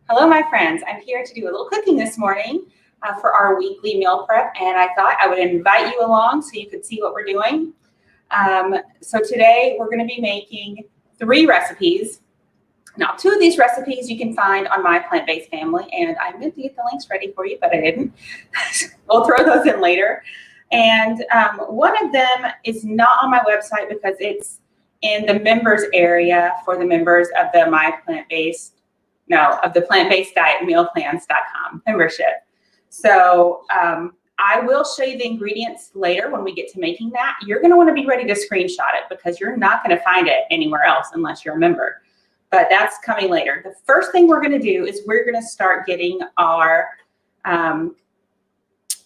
Hello, my friends. I'm here to do a little cooking this morning for our weekly meal prep, and I thought I would invite you along so you could see what we're doing. So today we're going to be making 3 recipes. Now, 2 of these recipes you can find on my plant-based family, and I meant to get the links ready for you, but I didn't. We'll throw those in later. And one of them is not on my website because it's in the members area for the members of the the plant-based diet mealplans.com membership. So I will show you the ingredients later when we get to making that. You're going to want to be ready to screenshot it because you're not going to find it anywhere else unless you're a member. But that's coming later. The first thing we're going to do is we're going to start getting our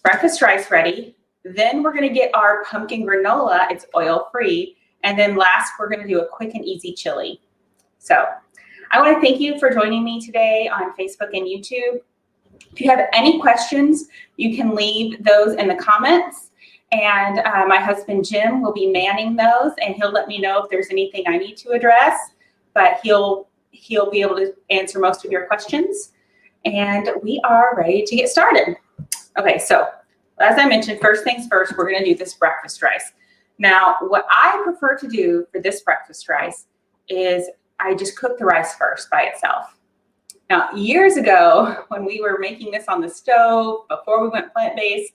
breakfast rice ready. Then we're going to get our pumpkin granola. It's oil-free. And then last, we're going to do a quick and easy chili. So I want to thank you for joining me today on Facebook and YouTube. If you have any questions, you can leave those in the comments. And my husband, Jim, will be manning those, and he'll let me know if there's anything I need to address. But he'll be able to answer most of your questions. And we are ready to get started. Okay, so as I mentioned, first things first, we're going to do this breakfast rice. Now, what I prefer to do for this breakfast rice is I just cook the rice first by itself. Now, years ago, when we were making this on the stove, before we went plant-based,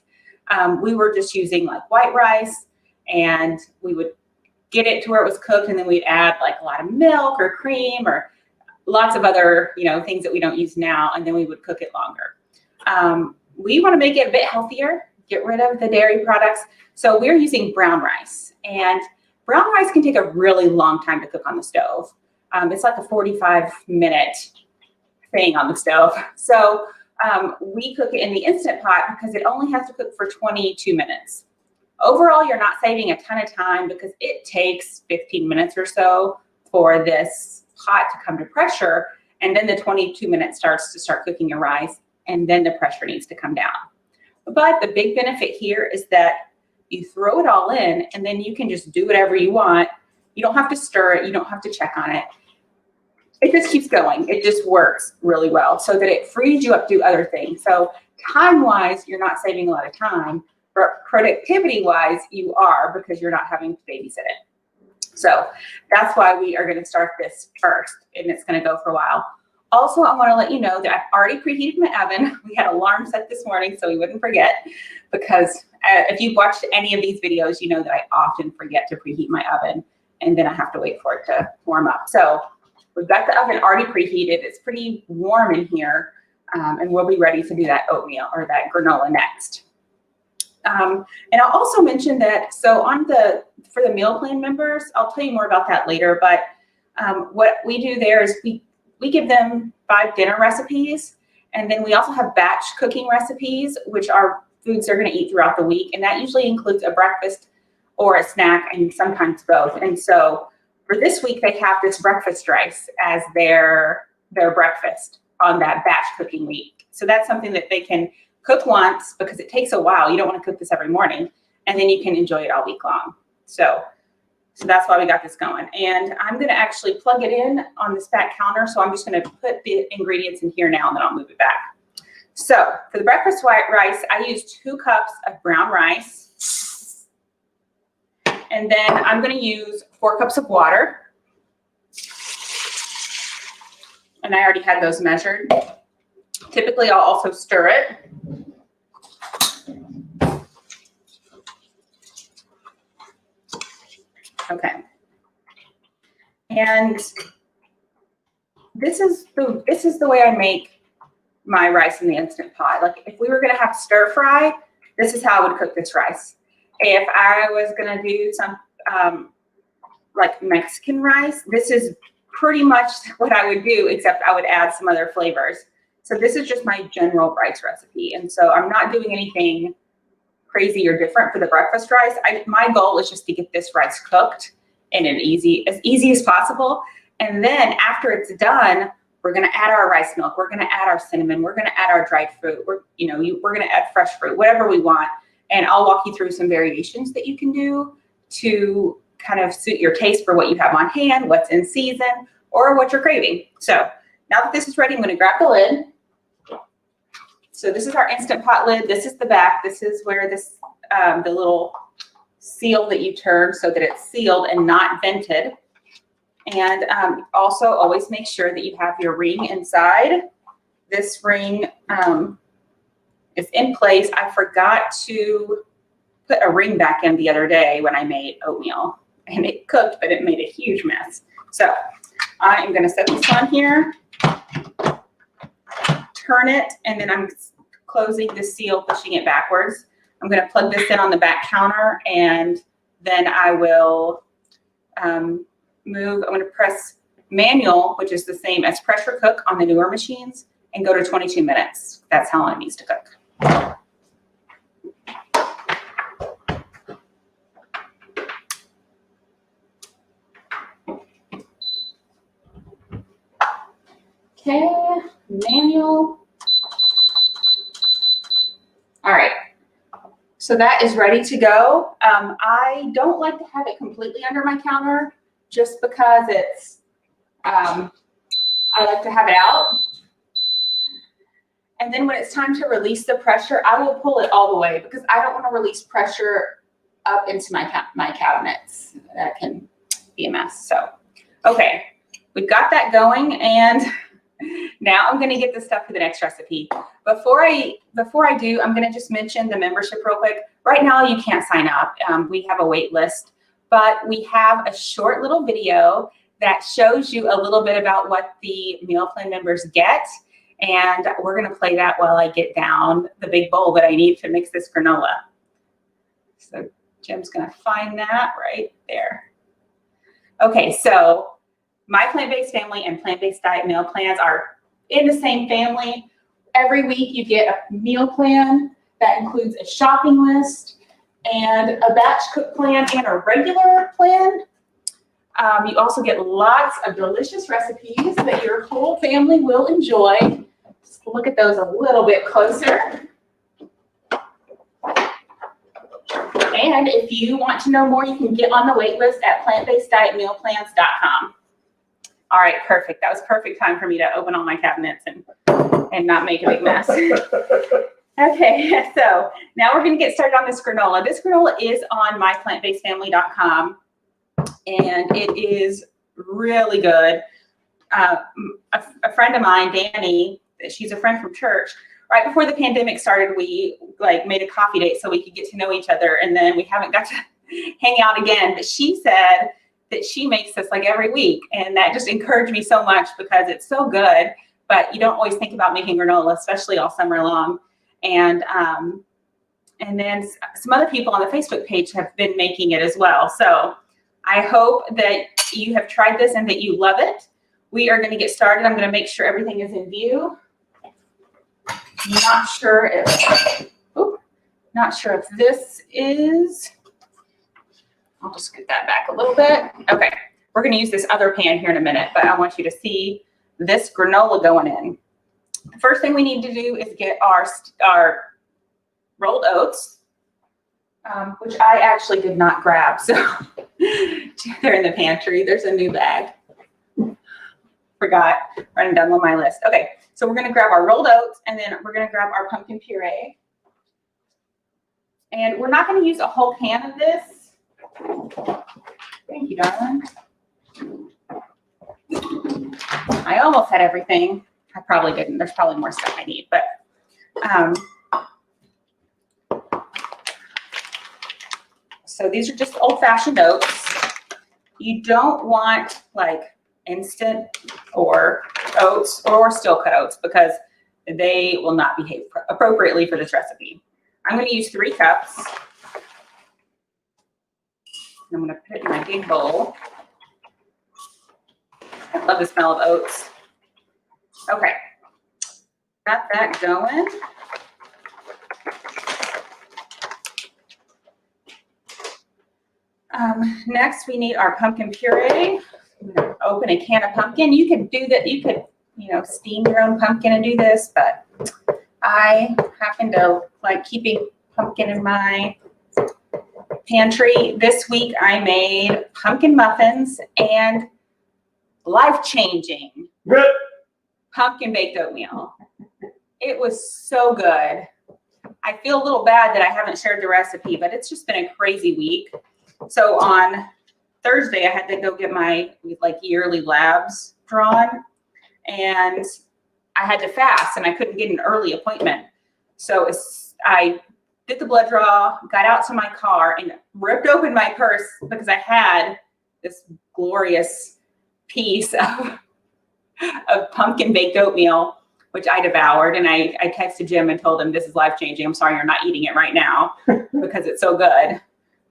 we were just using like white rice, and we would get it to where it was cooked, and then we'd add like a lot of milk or cream or lots of other, things that we don't use now, and then we would cook it longer. We want to make it a bit healthier, get rid of the dairy products. So we're using brown rice, and brown rice can take a really long time to cook on the stove. It's like a 45-minute thing on the stove. So we cook it in the Instant Pot because it only has to cook for 22 minutes. Overall, you're not saving a ton of time because it takes 15 minutes or so for this pot to come to pressure, and then the 22 minutes starts to start cooking your rice, and then the pressure needs to come down. But the big benefit here is that you throw it all in, and then you can just do whatever you want. You don't have to stir it. You don't have to check on it. It just keeps going. It just works really well so that it frees you up to do other things. So time-wise, you're not saving a lot of time, but productivity-wise, you are because you're not having to babysit it. So that's why we are going to start this first, and it's going to go for a while. Also, I want to let you know that I've already preheated my oven. We had an alarm set this morning so we wouldn't forget, because if you've watched any of these videos, you know that I often forget to preheat my oven, and then I have to wait for it to warm up. So we've got the oven already preheated. It's pretty warm in here, and we'll be ready to do that oatmeal or that granola next. And I'll also mention that, so for the meal plan members, I'll tell you more about that later, but what we do there is we give them 5 dinner recipes, and then we also have batch cooking recipes, which are foods they're going to eat throughout the week, and that usually includes a breakfast or a snack, and sometimes both. And so for this week, they have this breakfast rice as their breakfast on that batch cooking week. So that's something that they can cook once because it takes a while. You don't want to cook this every morning, and then you can enjoy it all week long. So that's why we got this going. And I'm going to actually plug it in on this back counter. So I'm just going to put the ingredients in here now, and then I'll move it back. So for the breakfast white rice, I use 2 cups of brown rice. And then I'm going to use 4 cups of water. And I already had those measured. Typically, I'll also stir it. Okay. And this is the way I make my rice in the Instant Pot. Like if we were going to have stir fry, this is how I would cook this rice. If I was going to do some like Mexican rice, this is pretty much what I would do, except I would add some other flavors. So this is just my general rice recipe. And so I'm not doing anything crazy or different for the breakfast rice. My goal is just to get this rice cooked in as easy as possible. And then after it's done, we're going to add our rice milk. We're going to add our cinnamon. We're going to add our dried fruit. We're going to add fresh fruit, whatever we want. And I'll walk you through some variations that you can do to kind of suit your taste for what you have on hand, what's in season, or what you're craving. So now that this is ready, I'm going to grab the lid. So this is our Instant Pot lid. This is the back. This is where this the little seal that you turn so that it's sealed and not vented. And also always make sure that you have your ring inside. This ring is in place. I forgot to put a ring back in the other day when I made oatmeal, and it cooked, but it made a huge mess. So I am going to set this on here, turn it, and then I'm closing the seal, pushing it backwards. I'm going to plug this in on the back counter, and then I will I'm going to press manual, which is the same as pressure cook on the newer machines, and go to 22 minutes. That's how long it needs to cook. Okay, manual. All right, so that is ready to go. I don't like to have it completely under my counter just because it's, I like to have it out. And then when it's time to release the pressure, I will pull it all the way because I don't want to release pressure up into my cabinets. That can be a mess. So, okay, we've got that going, and now I'm going to get the stuff for the next recipe. Before I do, I'm going to just mention the membership real quick. Right now, you can't sign up. We have a wait list, but we have a short little video that shows you a little bit about what the meal plan members get. And we're going to play that while I get down the big bowl that I need to mix this granola. So Jim's going to find that right there. Okay, so my plant-based family and plant-based diet meal plans are in the same family. Every week you get a meal plan that includes a shopping list and a batch cook plan and a regular plan. You also get lots of delicious recipes that your whole family will enjoy. Just look at those a little bit closer. And if you want to know more, you can get on the wait list at plantbaseddietmealplans.com. All right, perfect. That was perfect time for me to open all my cabinets and not make a big mess. Okay, so now we're going to get started on this granola. This granola is on myplantbasedfamily.com, and it is really good. A friend of mine, Danny, she's a friend from church. Right before the pandemic started, we made a coffee date so we could get to know each other, and then we haven't got to hang out again. But she said that she makes this like every week, and that just encouraged me so much because it's so good. But you don't always think about making granola, especially all summer long. And then some other people on the Facebook page have been making it as well. So I hope that you have tried this and that you love it. We are going to get started. I'm going to make sure everything is in view. Not sure if this is, I'll just scoot that back a little bit. Okay, we're going to use this other pan here in a minute, but I want you to see this granola going in. The first thing we need to do is get our rolled oats, which I actually did not grab, so they're in the pantry. There's a new bag. Forgot, running down on my list. Okay, so we're going to grab our rolled oats, and then we're going to grab our pumpkin puree. And we're not going to use a whole can of this. Thank you, darling. I almost had everything. I probably didn't. There's probably more stuff I need, but so these are just old-fashioned oats. You don't want like instant or oats or steel cut oats because they will not behave appropriately for this recipe. I'm going to use 3 cups. I'm going to put it in my big bowl. I love the smell of oats. Okay, got that going. Next, we need our pumpkin puree. I'm going to open a can of pumpkin. You could do that. You could, steam your own pumpkin and do this, but I happen to like keeping pumpkin in my pantry. This week, I made pumpkin muffins, and life-changing pumpkin baked oatmeal. It was so good. I feel a little bad that I haven't shared the recipe, but it's just been a crazy week. So on Thursday, I had to go get my yearly labs drawn, and I had to fast, and I couldn't get an early appointment. So I did the blood draw, got out to my car, and ripped open my purse because I had this glorious piece of pumpkin baked oatmeal, which I devoured. And I texted Jim and told him, this is life-changing. I'm sorry you're not eating it right now because it's so good,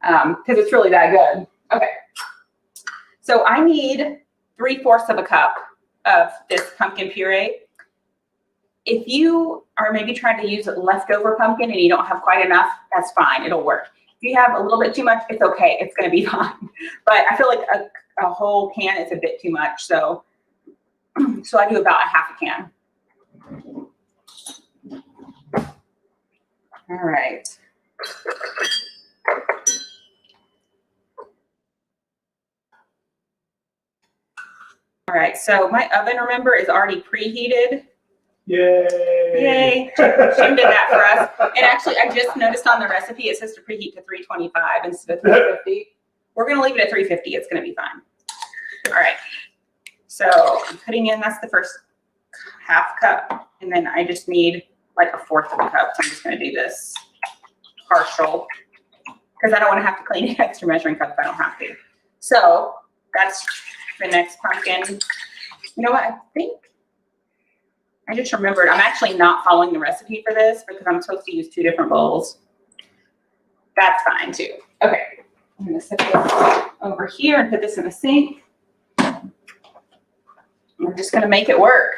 because it's really that good. Okay. So I need 3/4 of a cup of this pumpkin puree. If you are maybe trying to use leftover pumpkin and you don't have quite enough, that's fine. It'll work. If you have a little bit too much, it's okay. It's going to be fine. But I feel like a whole can is a bit too much. So I do about a half a can. All right. All right. So my oven, remember, is already preheated. Yay! Yay! Jim did that for us. And actually, I just noticed on the recipe it says to preheat to 325 instead of 350. We're going to leave it at 350. It's going to be fine. All right. So I'm putting in, that's the first half cup, and then I just need like 1/4 of a cup. So I'm just going to do this partial because I don't want to have to clean an extra measuring cup if I don't have to. So that's the next pumpkin. You know what? I think I just remembered I'm actually not following the recipe for this because I'm supposed to use 2 different bowls. That's fine too. Okay. I'm going to set this over here and put this in the sink. We're just going to make it work.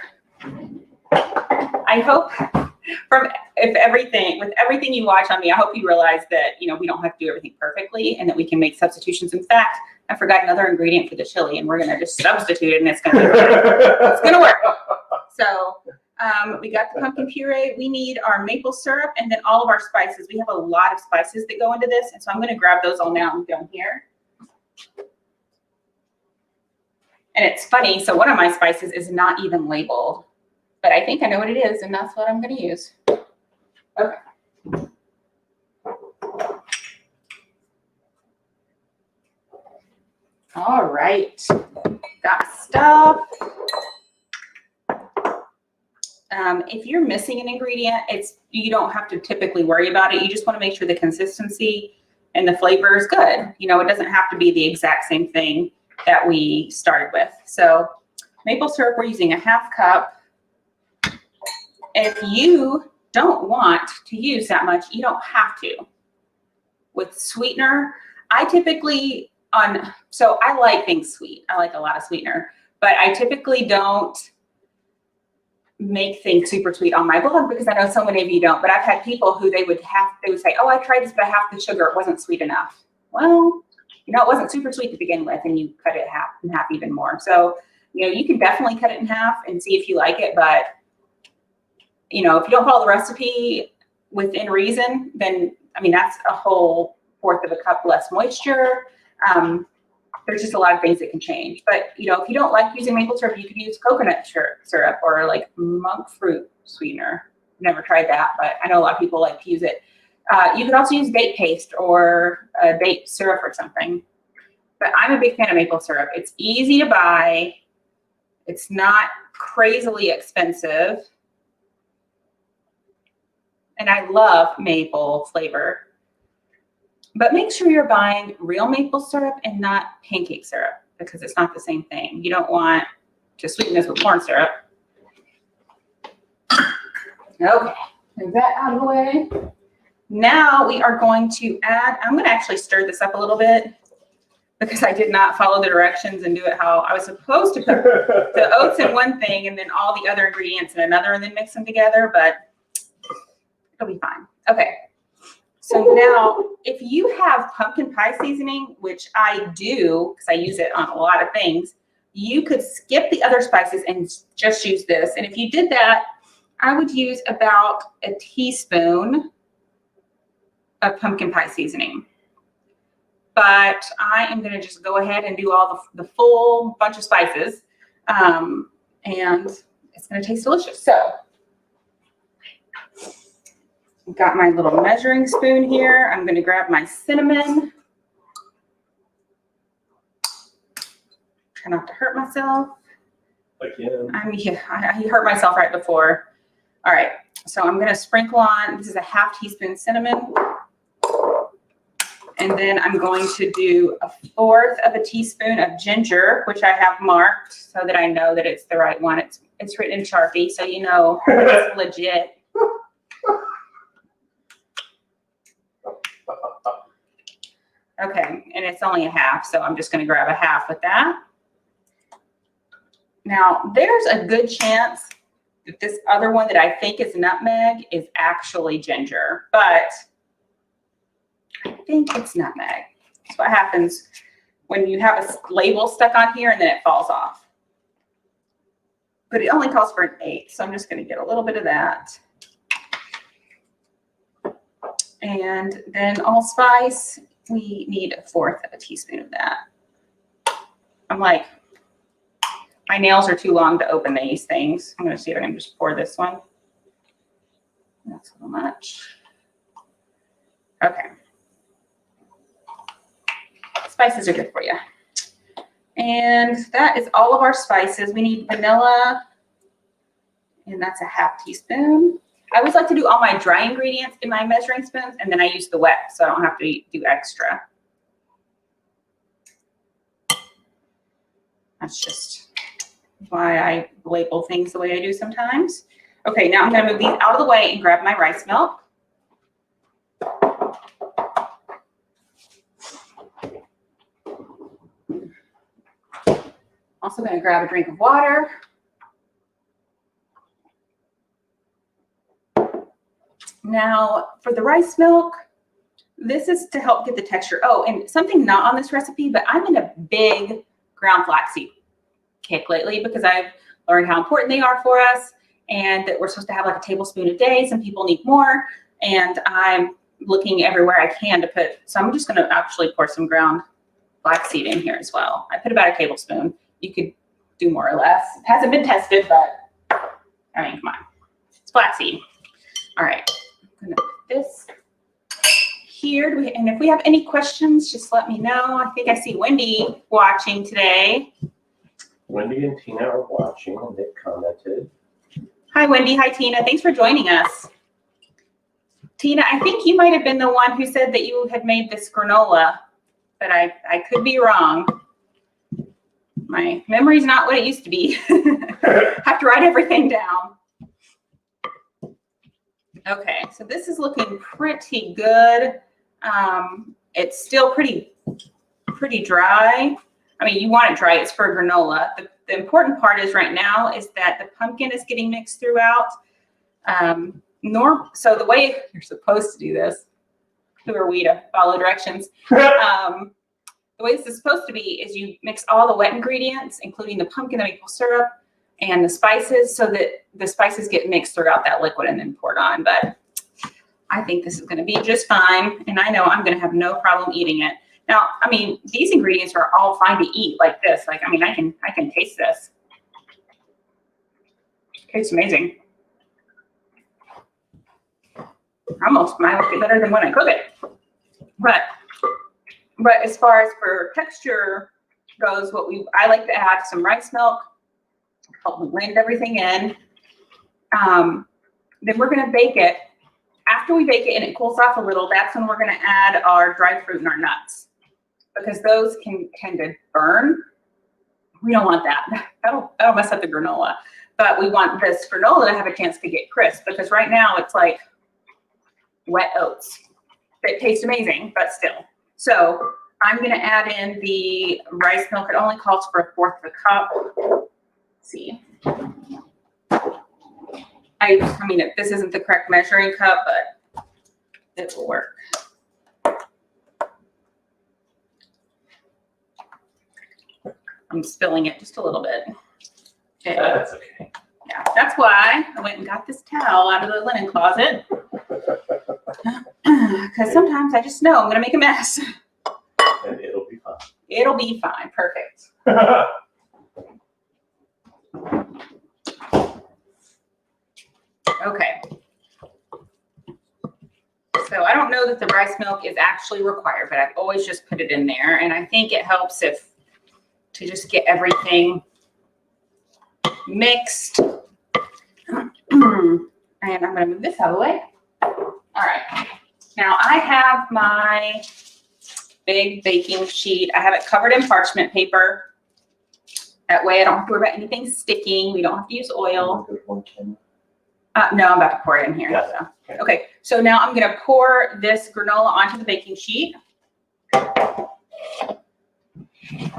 I hope with everything you watch on me, I hope you realize that, we don't have to do everything perfectly and that we can make substitutions. In fact, I forgot another ingredient for the chili and we're going to just substitute it and it's going to work. So we got the pumpkin puree. We need our maple syrup and then all of our spices. We have a lot of spices that go into this. And so I'm going to grab those all now down here. And it's funny. So one of my spices is not even labeled, but I think I know what it is. And that's what I'm going to use. Okay. All right. Got stuff. If you're missing an ingredient, you don't have to typically worry about it. You just want to make sure the consistency and the flavor is good. It doesn't have to be the exact same thing that we started with. So maple syrup, we're using a half cup. If you don't want to use that much, you don't have to. With sweetener, I typically so I like things sweet. I like a lot of sweetener, but I typically don't make things super sweet on my blog because I know so many of you don't. But I've had people who they would say, oh, I tried this, but I half the sugar, it wasn't sweet enough. Well, it wasn't super sweet to begin with, and you cut it in half even more. So, you can definitely cut it in half and see if you like it. But, if you don't follow the recipe within reason, then, that's a whole 1/4 of a cup less moisture. There's just a lot of things that can change. But, if you don't like using maple syrup, you could use coconut syrup or like monk fruit sweetener. Never tried that, but I know a lot of people like to use it. You could also use date paste or date syrup or something. But I'm a big fan of maple syrup. It's easy to buy. It's not crazily expensive. And I love maple flavor. But make sure you're buying real maple syrup and not pancake syrup because it's not the same thing. You don't want to sweeten this with corn syrup. Okay, move that out of the way. Now we are going to add, I'm going to actually stir this up a little bit because I did not follow the directions and do it how I was supposed to put the oats in one thing and then all the other ingredients in another and then mix them together, but it'll be fine. Okay. So now, if you have pumpkin pie seasoning, which I do, because I use it on a lot of things, you could skip the other spices and just use this. And if you did that, I would use about a teaspoon of pumpkin pie seasoning. But I am going to just go ahead and do all the full bunch of spices And it's going to taste delicious. So I've got my little measuring spoon here. I'm going to grab my cinnamon. Try not to hurt myself. Again. I hurt myself right before. All right, so I'm going to sprinkle on, this is a half teaspoon cinnamon. And then I'm going to do 1/4 of a teaspoon of ginger, which I have marked so that I know that it's the right one. It's written in Sharpie, so you know it's legit. Okay, and it's only a half, so I'm just going to grab a half with that. Now, there's a good chance that this other one that I think is nutmeg is actually ginger, but I think it's nutmeg. That's what happens when you have a label stuck on here and then it falls off. But it only calls for an 1/8, so I'm just going to get a little bit of that. And then allspice, we need 1/4 of a teaspoon of that. I'm like, my nails are too long to open these things. I'm going to see if I can just pour this one. That's a little much. Okay. Spices are good for you. And that is all of our spices. We need vanilla, and that's a half teaspoon. I always like to do all my dry ingredients in my measuring spoons, and then I use the wet, so I don't have to do extra. That's just why I label things the way I do sometimes. Okay, now I'm going to move these out of the way and grab my rice milk. Also going to grab a drink of water. Now, for the rice milk, this is to help get the texture. Oh, and something not on this recipe, but I'm in a big ground flaxseed kick lately because I've learned how important they are for us and that we're supposed to have like a tablespoon a day. Some people need more, and I'm looking everywhere I can to put, so I'm just going to actually pour some ground flaxseed in here as well. I put about a tablespoon. You could do more or less. It hasn't been tested, but I mean, come on. It's flaxseed. All right. I'm going to put this here. And if we have any questions, just let me know. I think I see Wendy watching today. Wendy and Tina are watching, and they've commented. Hi, Wendy. Hi, Tina. Thanks for joining us. Tina, I think you might have been the one who said that you had made this granola, but I could be wrong. My memory's not what it used to be. Have to write everything down. Okay, so this is looking pretty good. It's still pretty dry. I mean, you want it dry. It's for granola. The important part is right now is that the pumpkin is getting mixed throughout. So the way you're supposed to do this, who are we to follow directions? The way this is supposed to be is you mix all the wet ingredients, including the pumpkin, the maple syrup, and the spices, so that the spices get mixed throughout that liquid and then poured on. But I think this is going to be just fine, and I know I'm going to have no problem eating it. Now, I mean, these ingredients are all fine to eat like this. Like, I mean, I can taste this. It tastes amazing. Almost might like it better than when I cook it. But as far as for texture goes, I like to add some rice milk, help blend everything in. Then we're going to bake it. After we bake it and it cools off a little, that's when we're going to add our dried fruit and our nuts, because those can tend to burn. We don't want that. That'll mess up the granola. But we want this granola to have a chance to get crisp, because right now it's like wet oats. It tastes amazing, but still. So I'm going to add in the rice milk. It only calls for 1/4 of a cup. Let's see. I mean, this isn't the correct measuring cup, but it will work. I'm spilling it just a little bit. Okay. That's okay. Yeah, that's why I went and got this towel out of the linen closet. Because sometimes I just know I'm going to make a mess. And it'll be fine. It'll be fine. Perfect. Okay. So I don't know that the rice milk is actually required, but I've always just put it in there. And I think it helps to just get everything mixed. And I'm going to move this out of the way. All right. Now I have my big baking sheet. I have it covered in parchment paper. That way I don't have to worry about anything sticking. We don't have to use oil. No, I'm about to pour it in here. Yeah. So. Okay, so now I'm going to pour this granola onto the baking sheet.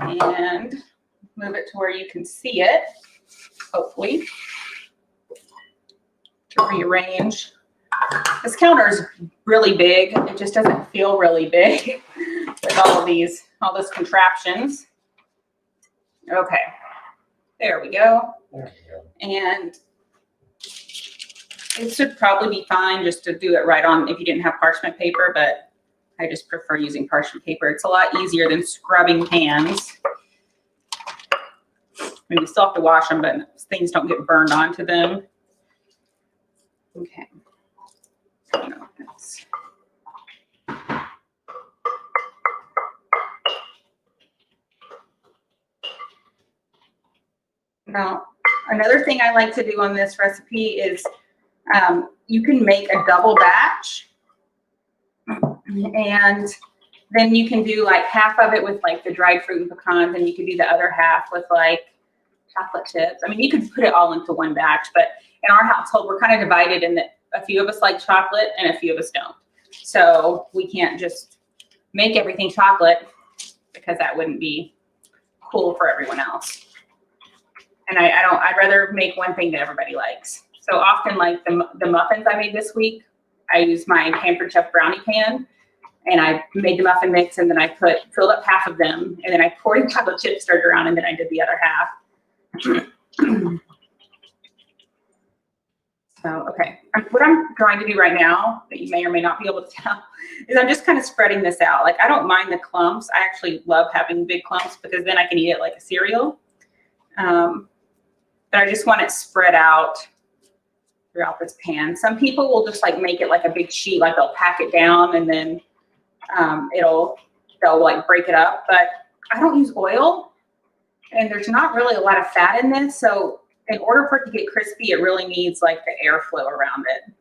And move it to where you can see it, hopefully, to rearrange. This counter is really big. It just doesn't feel really big with all this contraptions. Okay, there we go. And it should probably be fine just to do it right on if you didn't have parchment paper, but I just prefer using parchment paper. It's a lot easier than scrubbing pans. I mean, you still have to wash them, but things don't get burned onto them. Okay. Now, another thing I like to do on this recipe is you can make a double batch, and then you can do like half of it with like the dried fruit and pecans, and you can do the other half with like chocolate chips. I mean, you could put it all into one batch, but in our household, we're kind of divided in that a few of us like chocolate and a few of us don't. So we can't just make everything chocolate because that wouldn't be cool for everyone else. And I'd rather make one thing that everybody likes. So often, like the muffins I made this week, I used my Pampered Chef brownie pan, and I made the muffin mix, and then I filled up half of them, and then I poured chocolate chips, stirred around, and then I did the other half. So, okay. What I'm trying to do right now, that you may or may not be able to tell, is I'm just kind of spreading this out. Like, I don't mind the clumps. I actually love having big clumps because then I can eat it like a cereal. But I just want it spread out throughout this pan. Some people will just like make it like a big sheet, like they'll pack it down and then they'll like break it up. But I don't use oil, and there's not really a lot of fat in this. So in order for it to get crispy, it really needs like the airflow around it.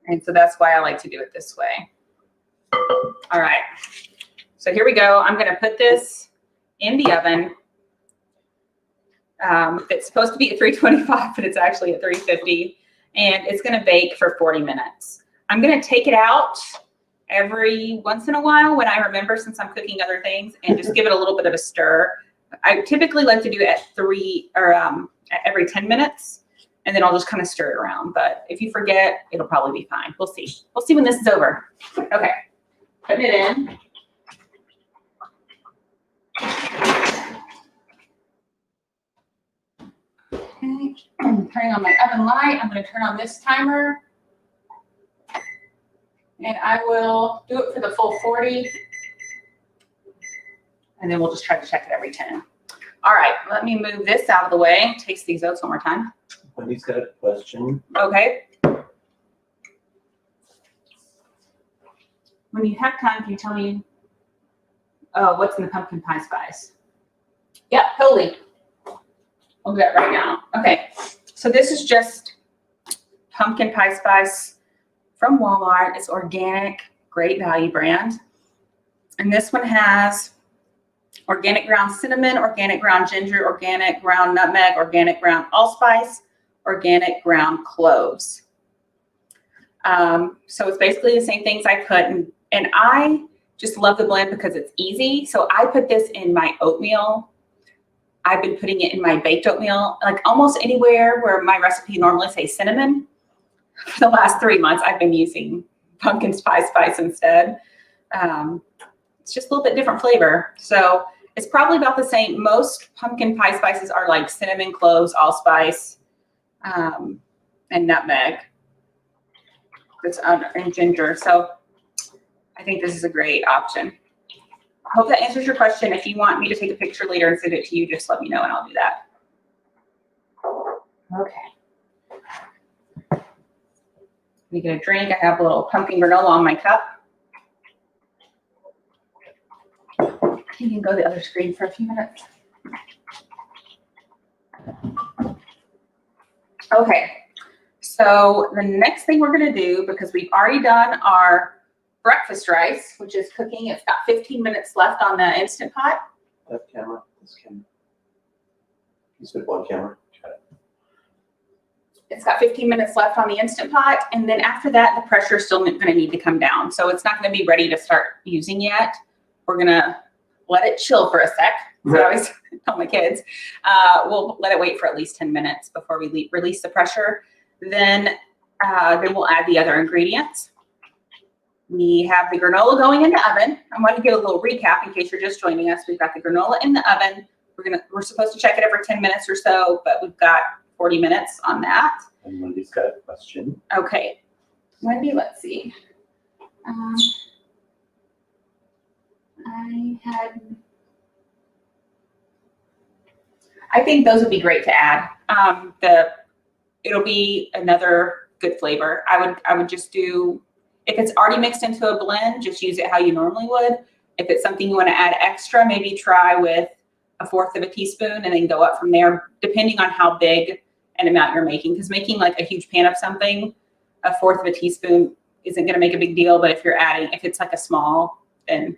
And so that's why I like to do it this way. All right. So here we go. I'm going to put this in the oven. It's supposed to be at 325, but it's actually at 350, and it's going to bake for 40 minutes. I'm going to take it out every once in a while when I remember, since I'm cooking other things, and just give it a little bit of a stir. I typically like to do it at every 10 minutes, and then I'll just kind of stir it around. But if you forget, it'll probably be fine. We'll see. We'll see when this is over. Okay, putting it in. Okay, I'm turning on my oven light. I'm going to turn on this timer, and I will do it for the full 40, and then we'll just try to check it every 10. All right, let me move this out of the way. Taste these oats one more time. Wendy's got a question. Okay. When you have time, can you tell me what's in the pumpkin pie spice? Yeah, totally. I'll do that right now. Okay, so this is just pumpkin pie spice from Walmart. It's organic, great value brand. And this one has organic ground cinnamon, organic ground ginger, organic ground nutmeg, organic ground allspice, organic ground cloves. So it's basically the same things I put, and I just love the blend because it's easy. So I put this in my oatmeal. I've been putting it in my baked oatmeal, like almost anywhere where my recipe normally says cinnamon. For the last 3 months, I've been using pumpkin spice instead. It's just a little bit different flavor. So it's probably about the same. Most pumpkin pie spices are like cinnamon, cloves, allspice, and nutmeg. And ginger. So I think this is a great option. I hope that answers your question. If you want me to take a picture later and send it to you, just let me know and I'll do that. Okay. We get a drink. I have a little pumpkin granola on my cup. You can go to the other screen for a few minutes. Okay, so the next thing we're gonna do, because we've already done our breakfast rice, which is cooking. It's got 15 minutes left on the Instant Pot. That camera, this camera. You said one camera. Got it. It's got 15 minutes left on the Instant Pot, and then after that, the pressure is still gonna need to come down. So it's not gonna be ready to start using yet. We're gonna let it chill for a sec. So I always tell my kids, we'll let it wait for at least 10 minutes before we release the pressure. Then we'll add the other ingredients. We have the granola going in the oven. I'm going to give a little recap in case you're just joining us. We've got the granola in the oven. We're supposed to check it every 10 minutes or so, but we've got 40 minutes on that. And Wendy's got a question. Okay, Wendy, let's see. I think those would be great to add. It'll be another good flavor. I would just do, if it's already mixed into a blend, just use it how you normally would. If it's something you want to add extra, maybe try with 1/4 of a teaspoon and then go up from there, depending on how big an amount you're making. Because making like a huge pan of something, 1/4 of a teaspoon isn't going to make a big deal. But if it's like a small, then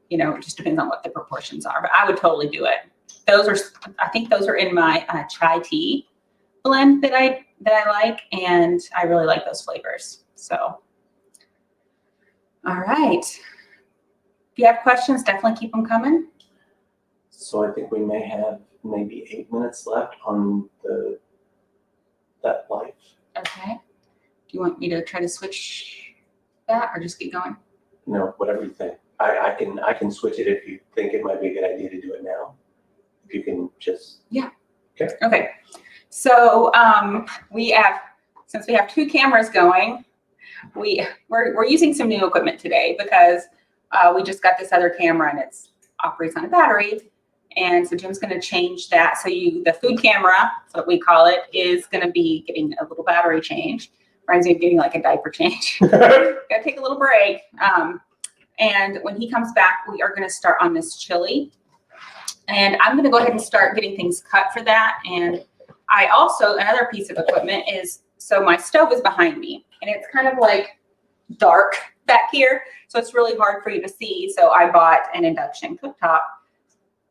it just depends on what the proportions are. But I would totally do it. I think those are in my chai tea blend that I like, and I really like those flavors. So, all right. If you have questions, definitely keep them coming. So I think we may have maybe 8 minutes left on that light. Okay. Do you want me to try to switch that or just keep going? No, whatever you think. I can switch it if you think it might be a good idea to do it now. If you can just. Yeah. Okay. Okay. So since we have 2 cameras going, we're using some new equipment today because we just got this other camera and it operates on a battery. And so Jim's going to change that. So the food camera, that's what we call it, is going to be getting a little battery change. Reminds me of getting like a diaper change. Got to take a little break. And when he comes back, we are going to start on this chili. And I'm going to go ahead and start getting things cut for that. And I also, another piece of equipment is, so my stove is behind me and it's kind of like dark back here. So it's really hard for you to see. So I bought an induction cooktop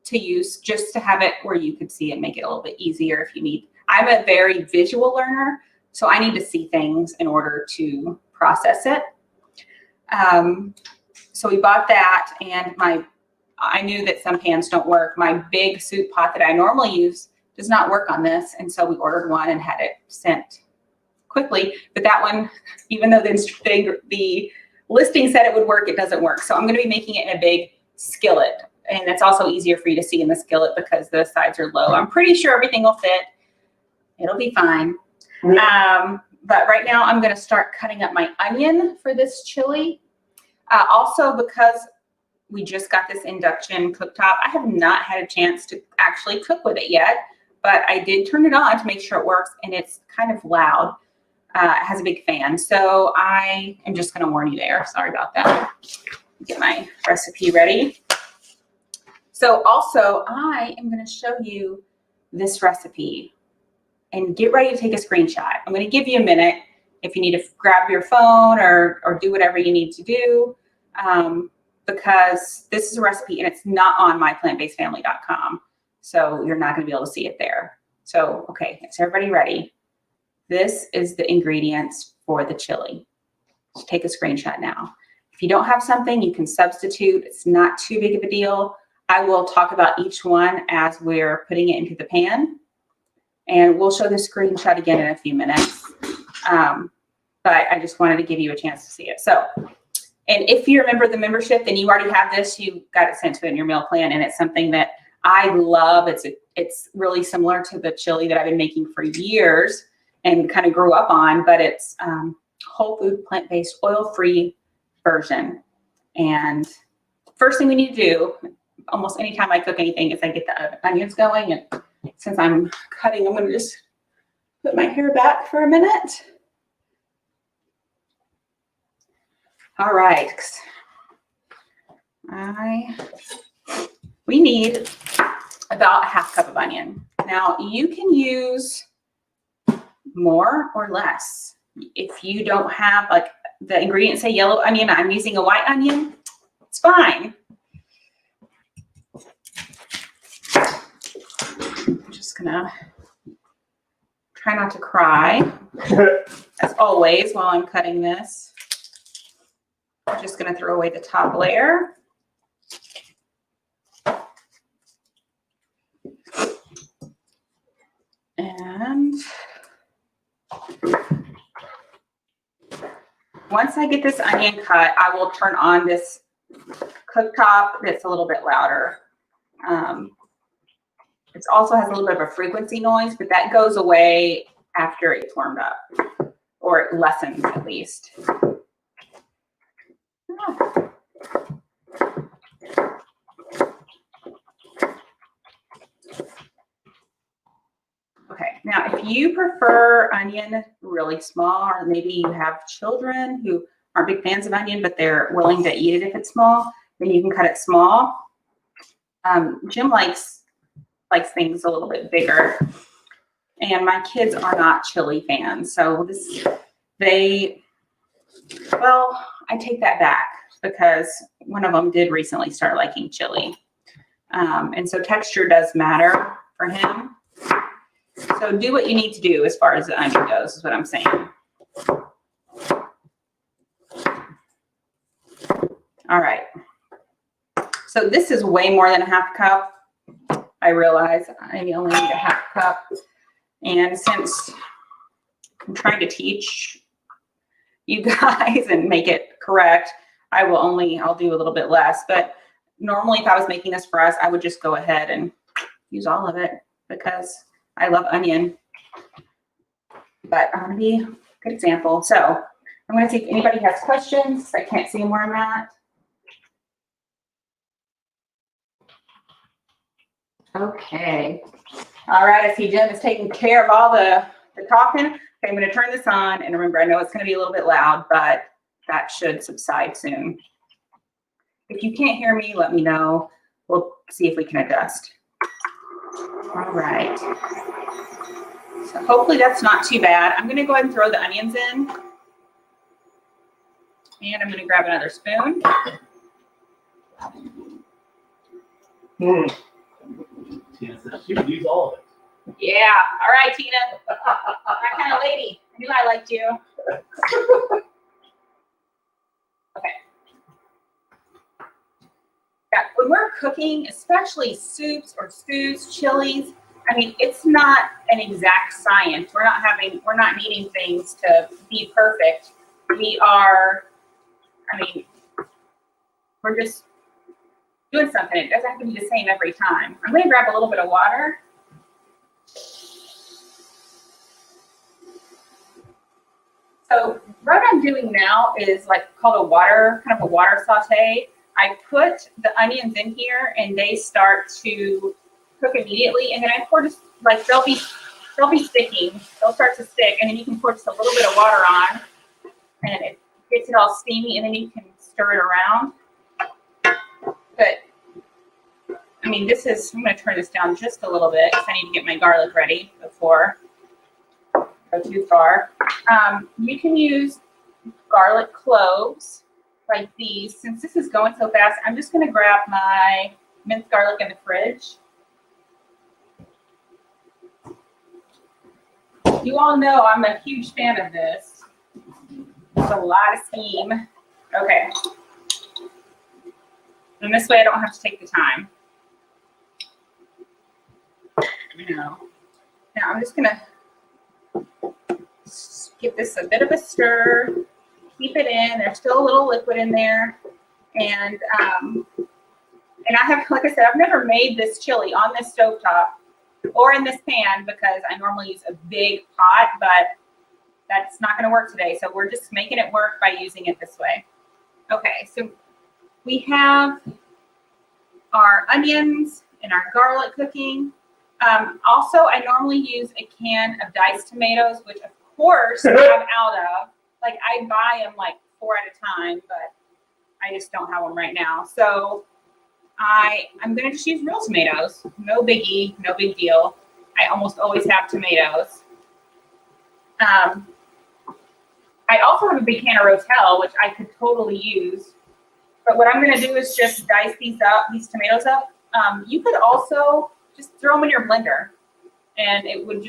to use just to have it where you could see it, make it a little bit easier if you need. I'm a very visual learner, so I need to see things in order to process it. So we bought that, and I knew that some pans don't work. My big soup pot that I normally use does not work on this, and so we ordered one and had it sent quickly. But that one, even though the listing said it would work, it doesn't work. So I'm going to be making it in a big skillet, and it's also easier for you to see in the skillet because the sides are low. I'm pretty sure everything will fit. It'll be fine. But right now I'm going to start cutting up my onion for this chili. Also, because we just got this induction cooktop, I have not had a chance to actually cook with it yet, but I did turn it on to make sure it works, and it's kind of loud. It has a big fan, so I am just going to warn you there. Sorry about that. Get my recipe ready. So also, I am going to show you this recipe, and get ready to take a screenshot. I'm going to give you a minute if you need to grab your phone or do whatever you need to do, because this is a recipe and it's not on myplantbasedfamily.com. So you're not going to be able to see it there. So, okay, is everybody ready? This is the ingredients for the chili. So take a screenshot now. If you don't have something, you can substitute. It's not too big of a deal. I will talk about each one as we're putting it into the pan. And we'll show the screenshot again in a few minutes. But I just wanted to give you a chance to see it. So, and if you remember the membership, then you already have this. You got it sent to in your meal plan, and it's something that I love. It's really similar to the chili that I've been making for years and kind of grew up on, but it's whole food, plant-based, oil-free version. And first thing we need to do, almost anytime I cook anything, is I get the onions going. And since I'm cutting, I'm going to just put my hair back for a minute. All right. We need about a half cup of onion. Now you can use more or less. If you don't have, like the ingredients say yellow onion, I'm using a white onion, it's fine. I'm just gonna try not to cry, as always, while I'm cutting this. I'm just gonna throw away the top layer. And once I get this onion cut, I will turn on this cooktop that's a little bit louder. It also has a little bit of a frequency noise, but that goes away after it's warmed up, or it lessens at least. Okay, now if you prefer onion really small, or maybe you have children who aren't big fans of onion, but they're willing to eat it if it's small, then you can cut it small. Jim likes things a little bit bigger, and my kids are not chili fans, so well, I take that back because one of them did recently start liking chili, and so texture does matter for him. So do what you need to do as far as the onion goes, is what I'm saying. All right. So this is way more than a half cup. I realize I only need a half cup. And since I'm trying to teach you guys and make it correct, I'll do a little bit less. But normally if I was making this for us, I would just go ahead and use all of it because I love onion. But I'm going to be a good example. So I'm going to see if anybody has questions. I can't see them where I'm at. Okay. All right. I see Jim is taking care of all the talking. Okay, I'm going to turn this on. And remember, I know it's going to be a little bit loud, but that should subside soon. If you can't hear me, let me know. We'll see if we can adjust. All right. So hopefully that's not too bad. I'm going to go ahead and throw the onions in. And I'm going to grab another spoon. Tina said she would use all of it. Yeah. All right, Tina. That kind of lady. I knew I liked you. Okay. Yeah, when we're cooking, especially soups or stews, chilies, I mean, it's not an exact science. We're not needing things to be perfect. We're just doing something. It doesn't have to be the same every time. I'm going to grab a little bit of water. So what I'm doing now is called kind of a water saute. I put the onions in here and they start to cook immediately, and then I pour just they'll be sticking. They'll start to stick, and then you can pour just a little bit of water on, and it gets it all steamy, and then you can stir it around. But I mean, I'm going to turn this down just a little bit because I need to get my garlic ready before I go too far. You can use garlic cloves like these. Since this is going so fast, I'm just going to grab my minced garlic in the fridge. You all know I'm a huge fan of this. It's a lot of steam. Okay. And this way I don't have to take the time. Now I'm just gonna give this a bit of a stir, keep it in. There's still a little liquid in there. And I have, like I said, I've never made this chili on this stovetop or in this pan because I normally use a big pot, but that's not gonna work today. So we're just making it work by using it this way. Okay, so we have our onions and our garlic cooking. Also, I normally use a can of diced tomatoes, which of course I'm out of. Like I buy them like 4 at a time, but I just don't have them right now. So I'm gonna just use real tomatoes. No biggie, no big deal. I almost always have tomatoes. I also have a big can of Rotel, which I could totally use. But what I'm gonna do is just dice these tomatoes up. You could also just throw them in your blender, and it would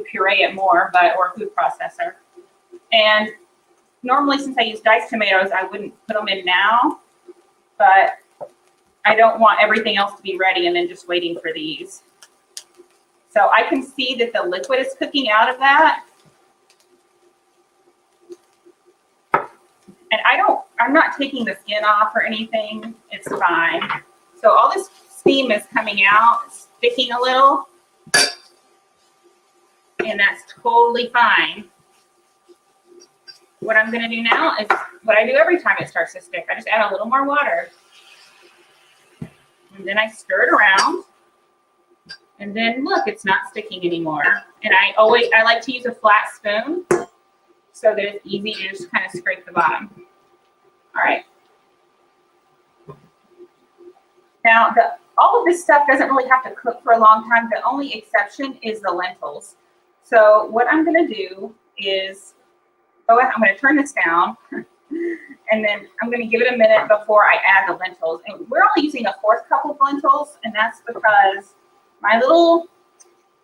puree it more, or a food processor. And normally, since I use diced tomatoes, I wouldn't put them in now, but I don't want everything else to be ready and then just waiting for these. So I can see that the liquid is cooking out of that. And I'm not taking the skin off or anything. It's fine. So all this steam is coming out, it's sticking a little, and that's totally fine. What I'm gonna do now is what I do every time it starts to stick. I just add a little more water. And then I stir it around. And then look, it's not sticking anymore. And I like to use a flat spoon so that it's easy to just kind of scrape the bottom. All right. Now, all of this stuff doesn't really have to cook for a long time. The only exception is the lentils. So what I'm gonna do is, I'm gonna turn this down, and then I'm gonna give it a minute before I add the lentils. And we're only using a 4th cup of lentils, and that's because my little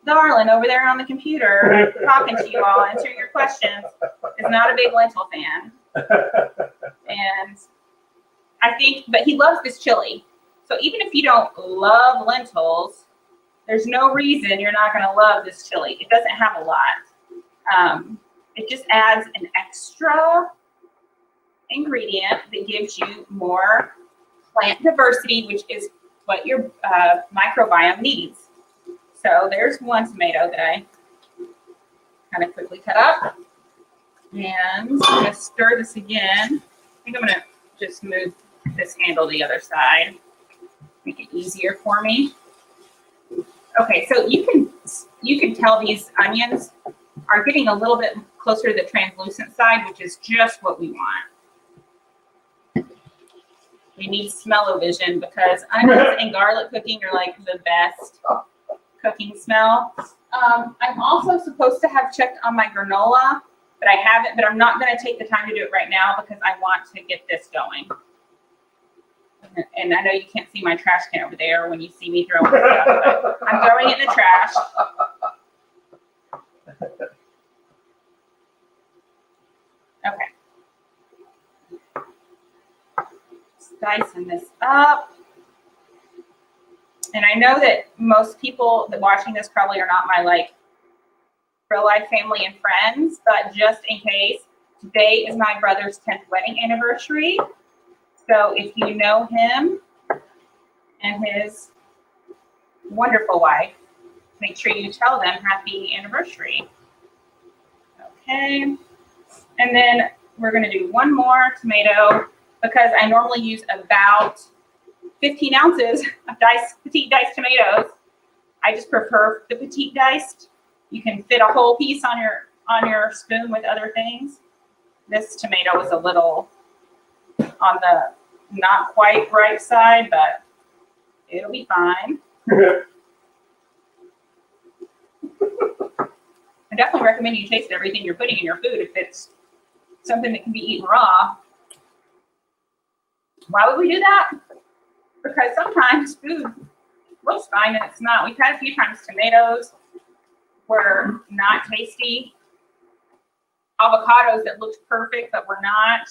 darling over there on the computer talking to you all, answering your questions, is not a big lentil fan. And but he loves this chili. So even if you don't love lentils, there's no reason you're not gonna love this chili. It doesn't have a lot. It just adds an extra ingredient that gives you more plant diversity, which is what your microbiome needs. So there's one tomato that I kind of quickly cut up. And I'm gonna stir this again. I think I'm gonna just move this handle to the other side, make it easier for me. Okay, so you can tell these onions are getting a little bit closer to the translucent side, which is just what we want. We need smell-o-vision because onions and garlic cooking are like the best cooking smell. I'm also supposed to have checked on my granola, but I haven't, but I'm not gonna take the time to do it right now because I want to get this going. And I know you can't see my trash can over there when you see me throwing stuff, but I'm throwing it in the trash. Okay. Just dicing this up. And I know that most people that watching this probably are not my real life family and friends, but just in case, today is my brother's 10th wedding anniversary. So if you know him and his wonderful wife, make sure you tell them happy anniversary. Okay. And then we're gonna do one more tomato because I normally use about 15 ounces of petite diced tomatoes. I just prefer the petite diced. You can fit a whole piece on your spoon with other things. This tomato is a little on the not quite right side, but it'll be fine. I definitely recommend you taste everything you're putting in your food if it's something that can be eaten raw. Why would we do that? Because sometimes food looks fine and it's not. We've had a few times tomatoes were not tasty. Avocados that looked perfect but were not.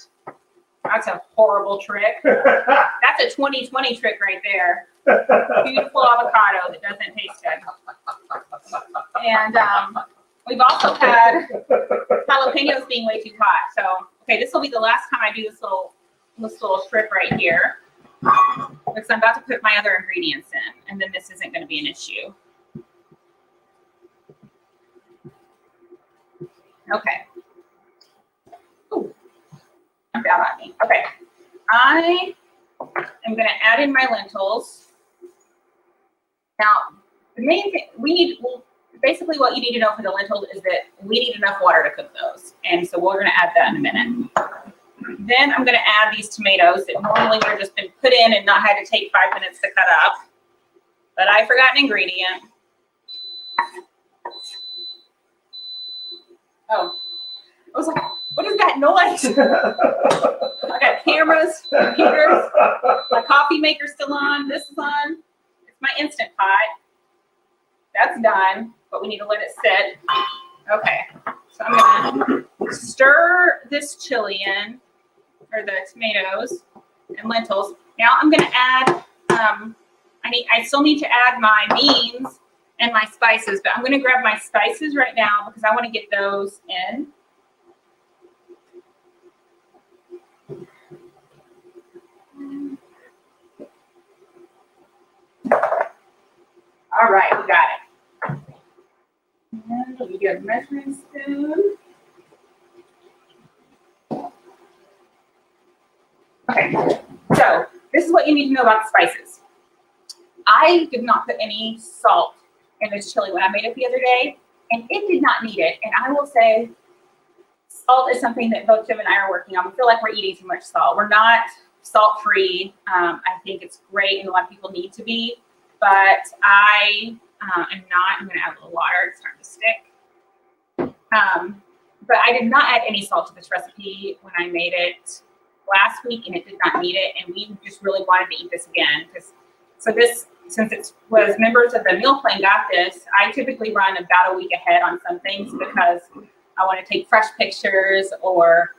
That's a horrible trick. That's a 2020 trick right there. Beautiful avocado that doesn't taste good. And we've also had jalapenos being way too hot. So, okay, this will be the last time I do this little trick right here. Because I'm about to put my other ingredients in, and then this isn't going to be an issue. Okay. Ooh, jumped out on me. Okay. I am going to add in my lentils. Now, The main thing basically what you need to know for the lentils is that we need enough water to cook those. And so we're going to add that in a minute. Then I'm going to add these tomatoes that normally would have just been put in and not had to take 5 minutes to cut up. But I forgot an ingredient. Oh, I was like, what is that noise? I got cameras, computers, my coffee maker's still on. This is on. It's my Instant Pot. That's done, but we need to let it sit. Okay, so I'm gonna stir this chili in, or the tomatoes and lentils. Now I'm gonna add, I still need to add my beans and my spices, but I'm gonna grab my spices right now because I wanna get those in. All right, we got it. And let me get a measuring spoon. Okay, so this is what you need to know about the spices. I did not put any salt in this chili when I made it the other day, and it did not need it. And I will say, salt is something that both Jim and I are working on. We feel like we're eating too much salt. We're not salt-free. I think it's great, and a lot of people need to be, but I am not. I'm going to add a little water. It's starting to stick. But I did not add any salt to this recipe when I made it last week, and it did not need it. And we just really wanted to eat this again since it was members of the meal plan got this. I typically run about a week ahead on some things because I want to take fresh pictures or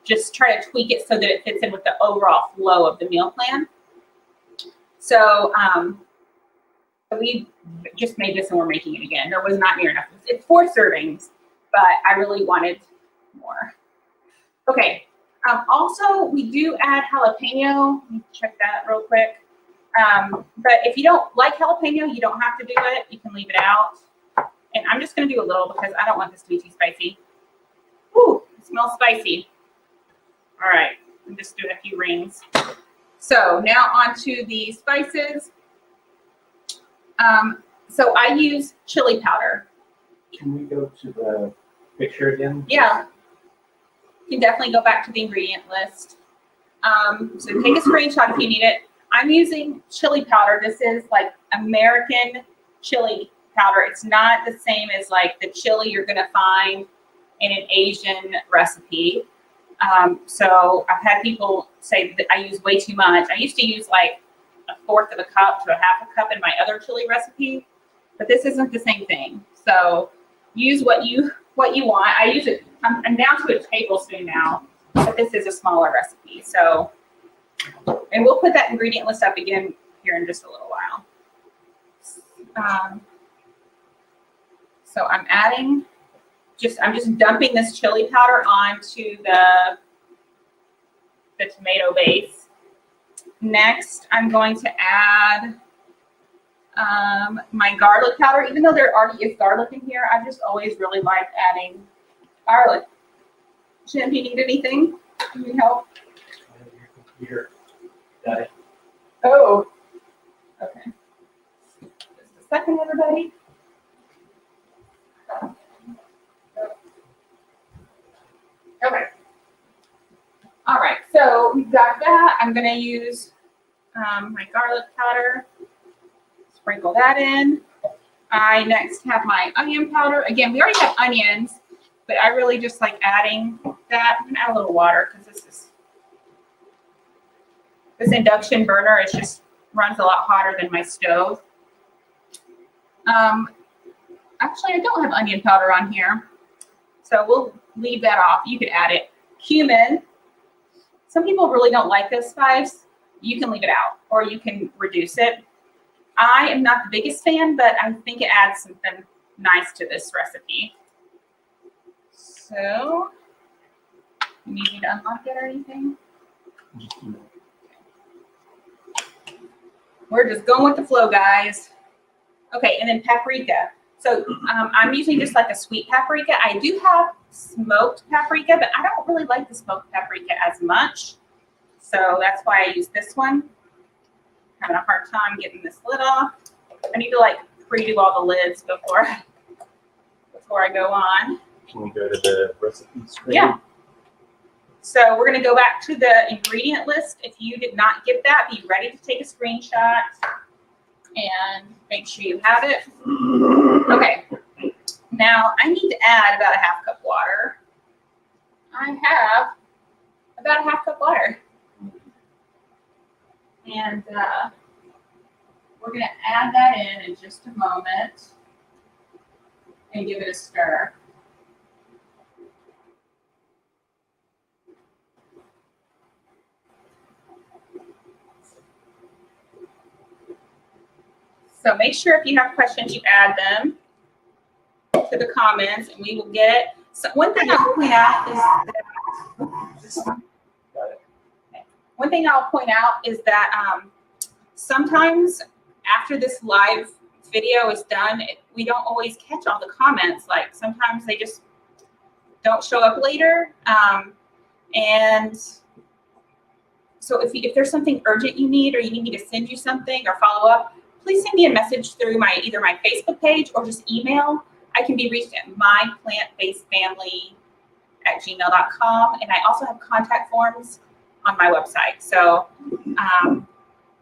just try to tweak it so that it fits in with the overall flow of the meal plan. So we just made this and we're making it again. There was not near enough. It's 4 servings, but I really wanted more. Okay. Also, we do add jalapeno. Let me check that real quick. But if you don't like jalapeno, you don't have to do it. You can leave it out. And I'm just going to do a little because I don't want this to be too spicy. Ooh, it smells spicy. All right, I'm just doing a few rings. So now onto the spices. So I use chili powder. Can we go to the picture again? Yeah, you can definitely go back to the ingredient list. So take a screenshot if you need it. I'm using chili powder. This is like American chili powder. It's not the same as like the chili you're going to find in an Asian recipe. So I've had people say that I use way too much. I used to use like 1/4 of a cup to a 1/2 a cup in my other chili recipe, but this isn't the same thing. So use what you want. I use it. I'm down to a tablespoon now, but this is a smaller recipe. So, and we'll put that ingredient list up again here in just a little while. So I'm just dumping this chili powder onto the tomato base. Next, I'm going to add my garlic powder. Even though there already is garlic in here, I just always really like adding garlic. Jim, do you need anything? Do you need help? Here. Got it. Oh, okay. Just a second, everybody. Okay. All right, so we've got that. I'm going to use my garlic powder. Sprinkle that in. I next have my onion powder. Again, we already have onions, but I really just like adding that. I'm going to add a little water because this induction burner just runs a lot hotter than my stove. Actually, I don't have onion powder on here, so we'll leave that off. You could add it. Cumin. Some people really don't like this spice. You can leave it out, or you can reduce it. I am not the biggest fan, but I think it adds something nice to this recipe. So, you need me to unlock it or anything? We're just going with the flow, guys. Okay, and then paprika. So I'm using just like a sweet paprika. I do have smoked paprika, but I don't really like the smoked paprika as much. So that's why I use this one. Having a hard time getting this lid off. I need to like redo all the lids before I go on. Can we go to the recipe screen? Yeah. So we're going to go back to the ingredient list. If you did not get that, be ready to take a screenshot and make sure you have it. Okay. Now I need to add about a half cup water. I have about a half cup water. And we're going to add that in just a moment and give it a stir. So make sure if you have questions, you add them to the comments and we will get it. So one thing I'll point out is that sometimes after this live video is done, we don't always catch all the comments. Like sometimes they just don't show up later. And so if there's something urgent you need, or you need me to send you something or follow up, please send me a message through either my Facebook page or just email. I can be reached at myplantbasedfamily@gmail.com. And I also have contact forms on my website. So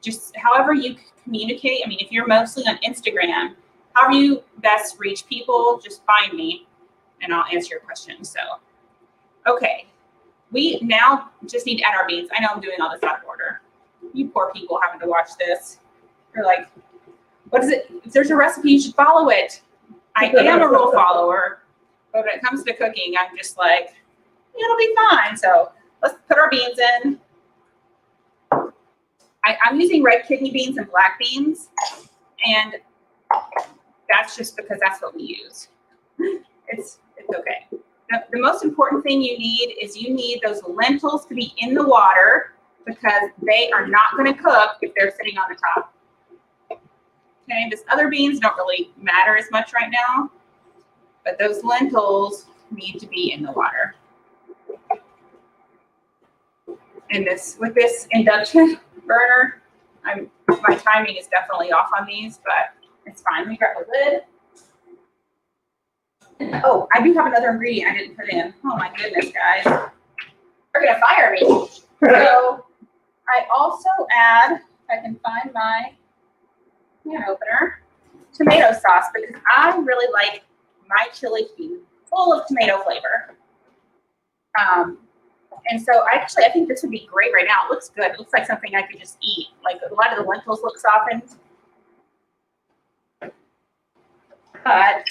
just however you communicate. I mean, if you're mostly on Instagram, however you best reach people, just find me and I'll answer your questions. So, okay. We now just need to add our beans. I know I'm doing all this out of order. You poor people having to watch this. You're like, what is it? If there's a recipe, you should follow it. I am a rule follower, but when it comes to cooking, I'm just like, it'll be fine. So let's put our beans in. I'm using red kidney beans and black beans, and that's just because that's what we use. It's okay. The most important thing you need is those lentils to be in the water, because they are not going to cook if they're sitting on the top. Okay, this other beans don't really matter as much right now, but those lentils need to be in the water. And with this induction burner, my timing is definitely off on these, but it's fine. Let me grab the lid. Oh, I do have another ingredient I didn't put in. Oh my goodness, guys. They're gonna fire me. So I also add, if I can find my can opener, tomato sauce, because I really like my chili to be full of tomato flavor. And so I think this would be great right now. It looks good. It looks like something I could just eat. Like a lot of the lentils look softened. But,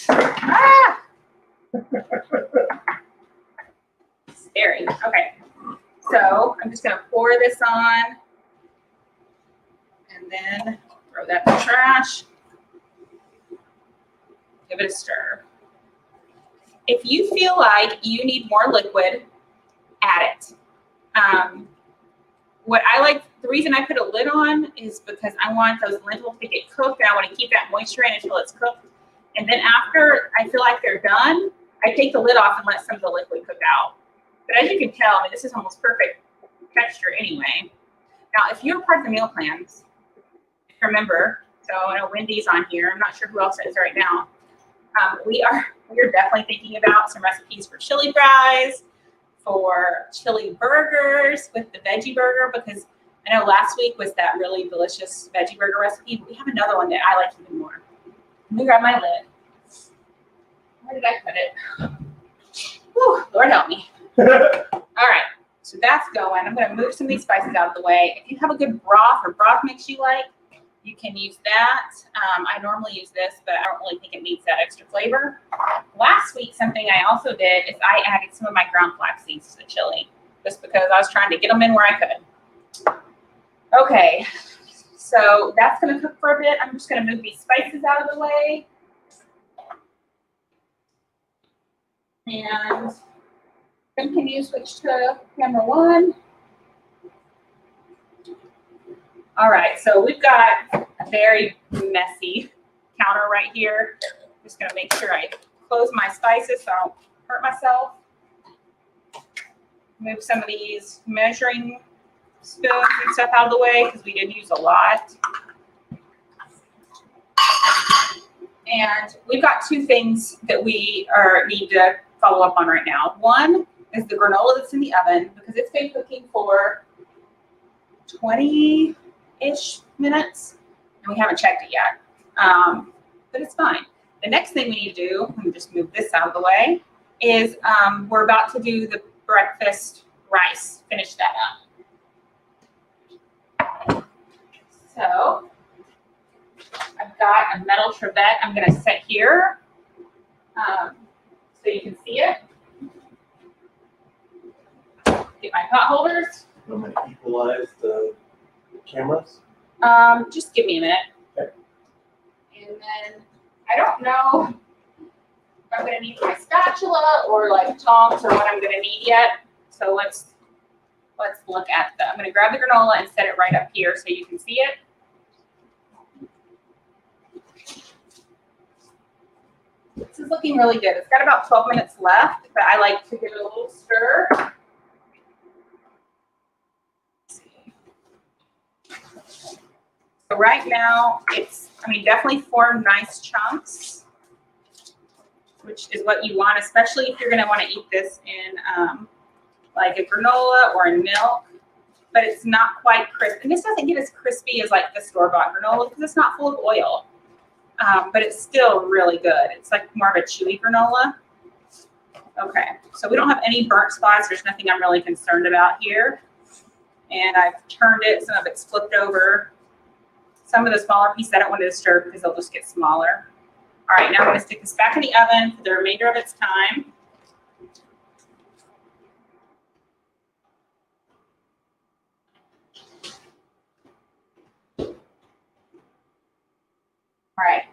scary. Okay. So I'm just going to pour this on and then throw that in the trash. Give it a stir. If you feel like you need more liquid, add it. What I like, the reason I put a lid on is because I want those lentils to get cooked, and I want to keep that moisture in until it's cooked. And then after I feel like they're done, I take the lid off and let some of the liquid cook out. But as you can tell, I mean, this is almost perfect texture anyway. Now, if you're part of the meal plans, remember, so I know Wendy's on here. I'm not sure who else is right now. We are definitely thinking about some recipes for chili fries, for chili burgers with the veggie burger, because I know last week was that really delicious veggie burger recipe, but we have another one that I like even more. Let me grab my lid. Where did I put it? Whew, Lord help me. All right, so that's going. I'm going to move some of these spices out of the way. If you have a good broth or broth mix you like, you can use that. I normally use this, but I don't really think it needs that extra flavor. Last week, something I also did is I added some of my ground flax seeds to the chili, just because I was trying to get them in where I could. Okay, so that's going to cook for a bit. I'm just going to move these spices out of the way. And continue to switch to camera 1. All right, so we've got a very messy counter right here. Just gonna make sure I close my spices so I don't hurt myself. Move some of these measuring spoons and stuff out of the way because we did use a lot. And we've got two things that we need to follow up on right now. One is the granola that's in the oven because it's been cooking for 20-ish minutes and we haven't checked it yet, but it's fine. The next thing we need to do, let me just move this out of the way, is we're about to do the breakfast rice, finish that up. So I've got a metal trivet I'm going to set here so you can see it. Get my pot holders. I'm going to equalize the cameras. Just give me a minute. Okay. And then I don't know if I'm going to need my spatula or like tongs or what I'm going to need yet. So let's look at that. I'm going to grab the granola and set it right up here so you can see it. This is looking really good. It's got about 12 minutes left, but I like to give it a little stir. So right now it's, definitely 4 nice chunks, which is what you want, especially if you're going to want to eat this in like a granola or in milk, but it's not quite crisp. And this doesn't get as crispy as like the store-bought granola because it's not full of oil. But it's still really good. It's like more of a chewy granola. Okay, so we don't have any burnt spots. There's nothing I'm really concerned about here. And I've turned it, some of it's flipped over. Some of the smaller pieces I don't want to disturb because they'll just get smaller. All right, now I'm going to stick this back in the oven for the remainder of its time. All right,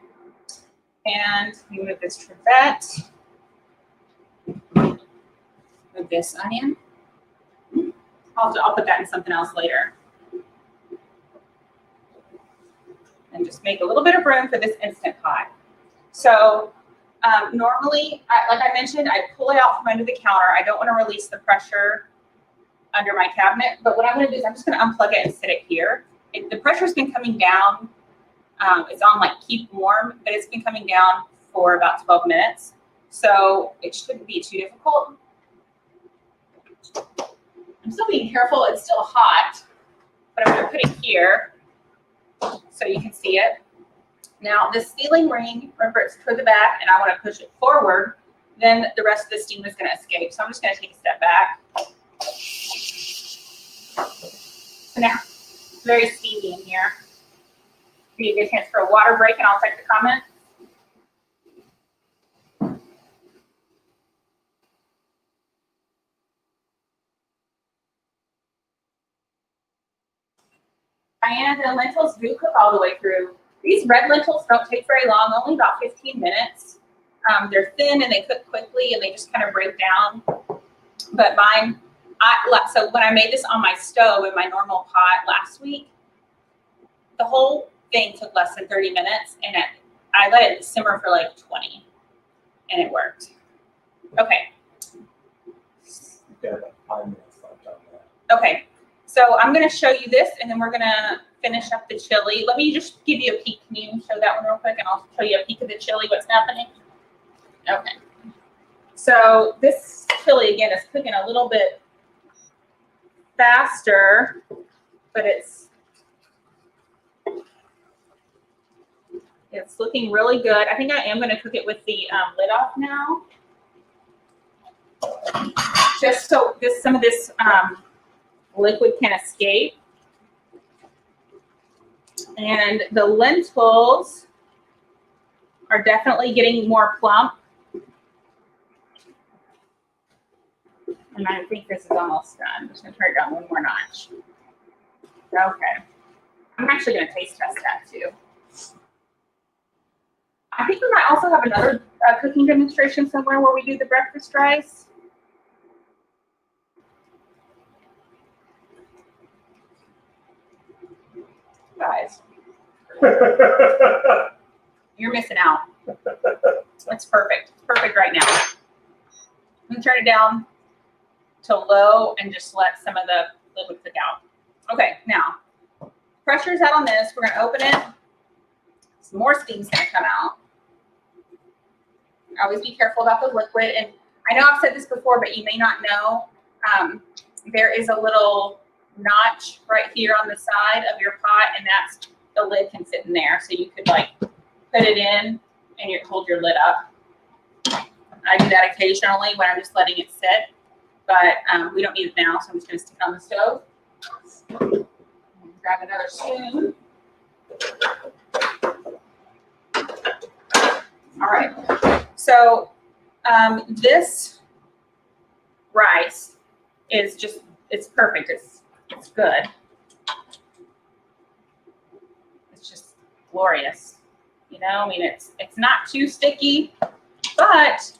and we move this trivet, move this onion. I'll put that in something else later. And just make a little bit of room for this Instant Pot. So normally, like I mentioned, I pull it out from under the counter. I don't want to release the pressure under my cabinet, but what I'm going to do is I'm just going to unplug it and sit it here. The pressure's been coming down. It's on like keep warm, but it's been coming down for about 12 minutes. So it shouldn't be too difficult. I'm still being careful. It's still hot, but I'm going to put it here so you can see it. Now this sealing ring, remember it's toward the back and I want to push it forward, then the rest of the steam is going to escape. So I'm just going to take a step back. So now it's very steamy in here. You get a chance for a water break and I'll check the comments. Diana, the lentils do cook all the way through. These red lentils don't take very long, only about 15 minutes. They're thin and they cook quickly and they just kind of break down. But mine, so when I made this on my stove in my normal pot last week, the whole thing took less than 30 minutes and I let it simmer for like 20 and it worked. Okay. We've got about 5 minutes left on that. Okay. So I'm going to show you this and then we're going to finish up the chili. Let me just give you a peek. Can you show that one real quick and I'll show you a peek of the chili, what's happening? Okay. So this chili again is cooking a little bit faster, but it's looking really good. I think I am going to cook it with the lid off now. Just so some of this liquid can escape. And the lentils are definitely getting more plump. And I think this is almost done. I'm just going to turn it down one more notch. Okay. I'm actually going to taste test that too. I think we might also have another cooking demonstration somewhere where we do the breakfast rice. Guys, you're missing out. It's perfect. It's perfect right now. I'm going to turn it down to low and just let some of the liquid cook out. Okay, now, pressure's out on this. We're going to open it. Some more steam's going to come out. Always be careful about the liquid. And I know I've said this before, but you may not know. There is a little notch right here on the side of your pot, and that's the lid can fit in there. So you could like put it in and you hold your lid up. I do that occasionally when I'm just letting it sit, but we don't need it now, so I'm just going to stick it on the stove. Grab another spoon. All right. So this rice is just, it's perfect. It's good. It's just glorious. You know, I mean, it's not too sticky, but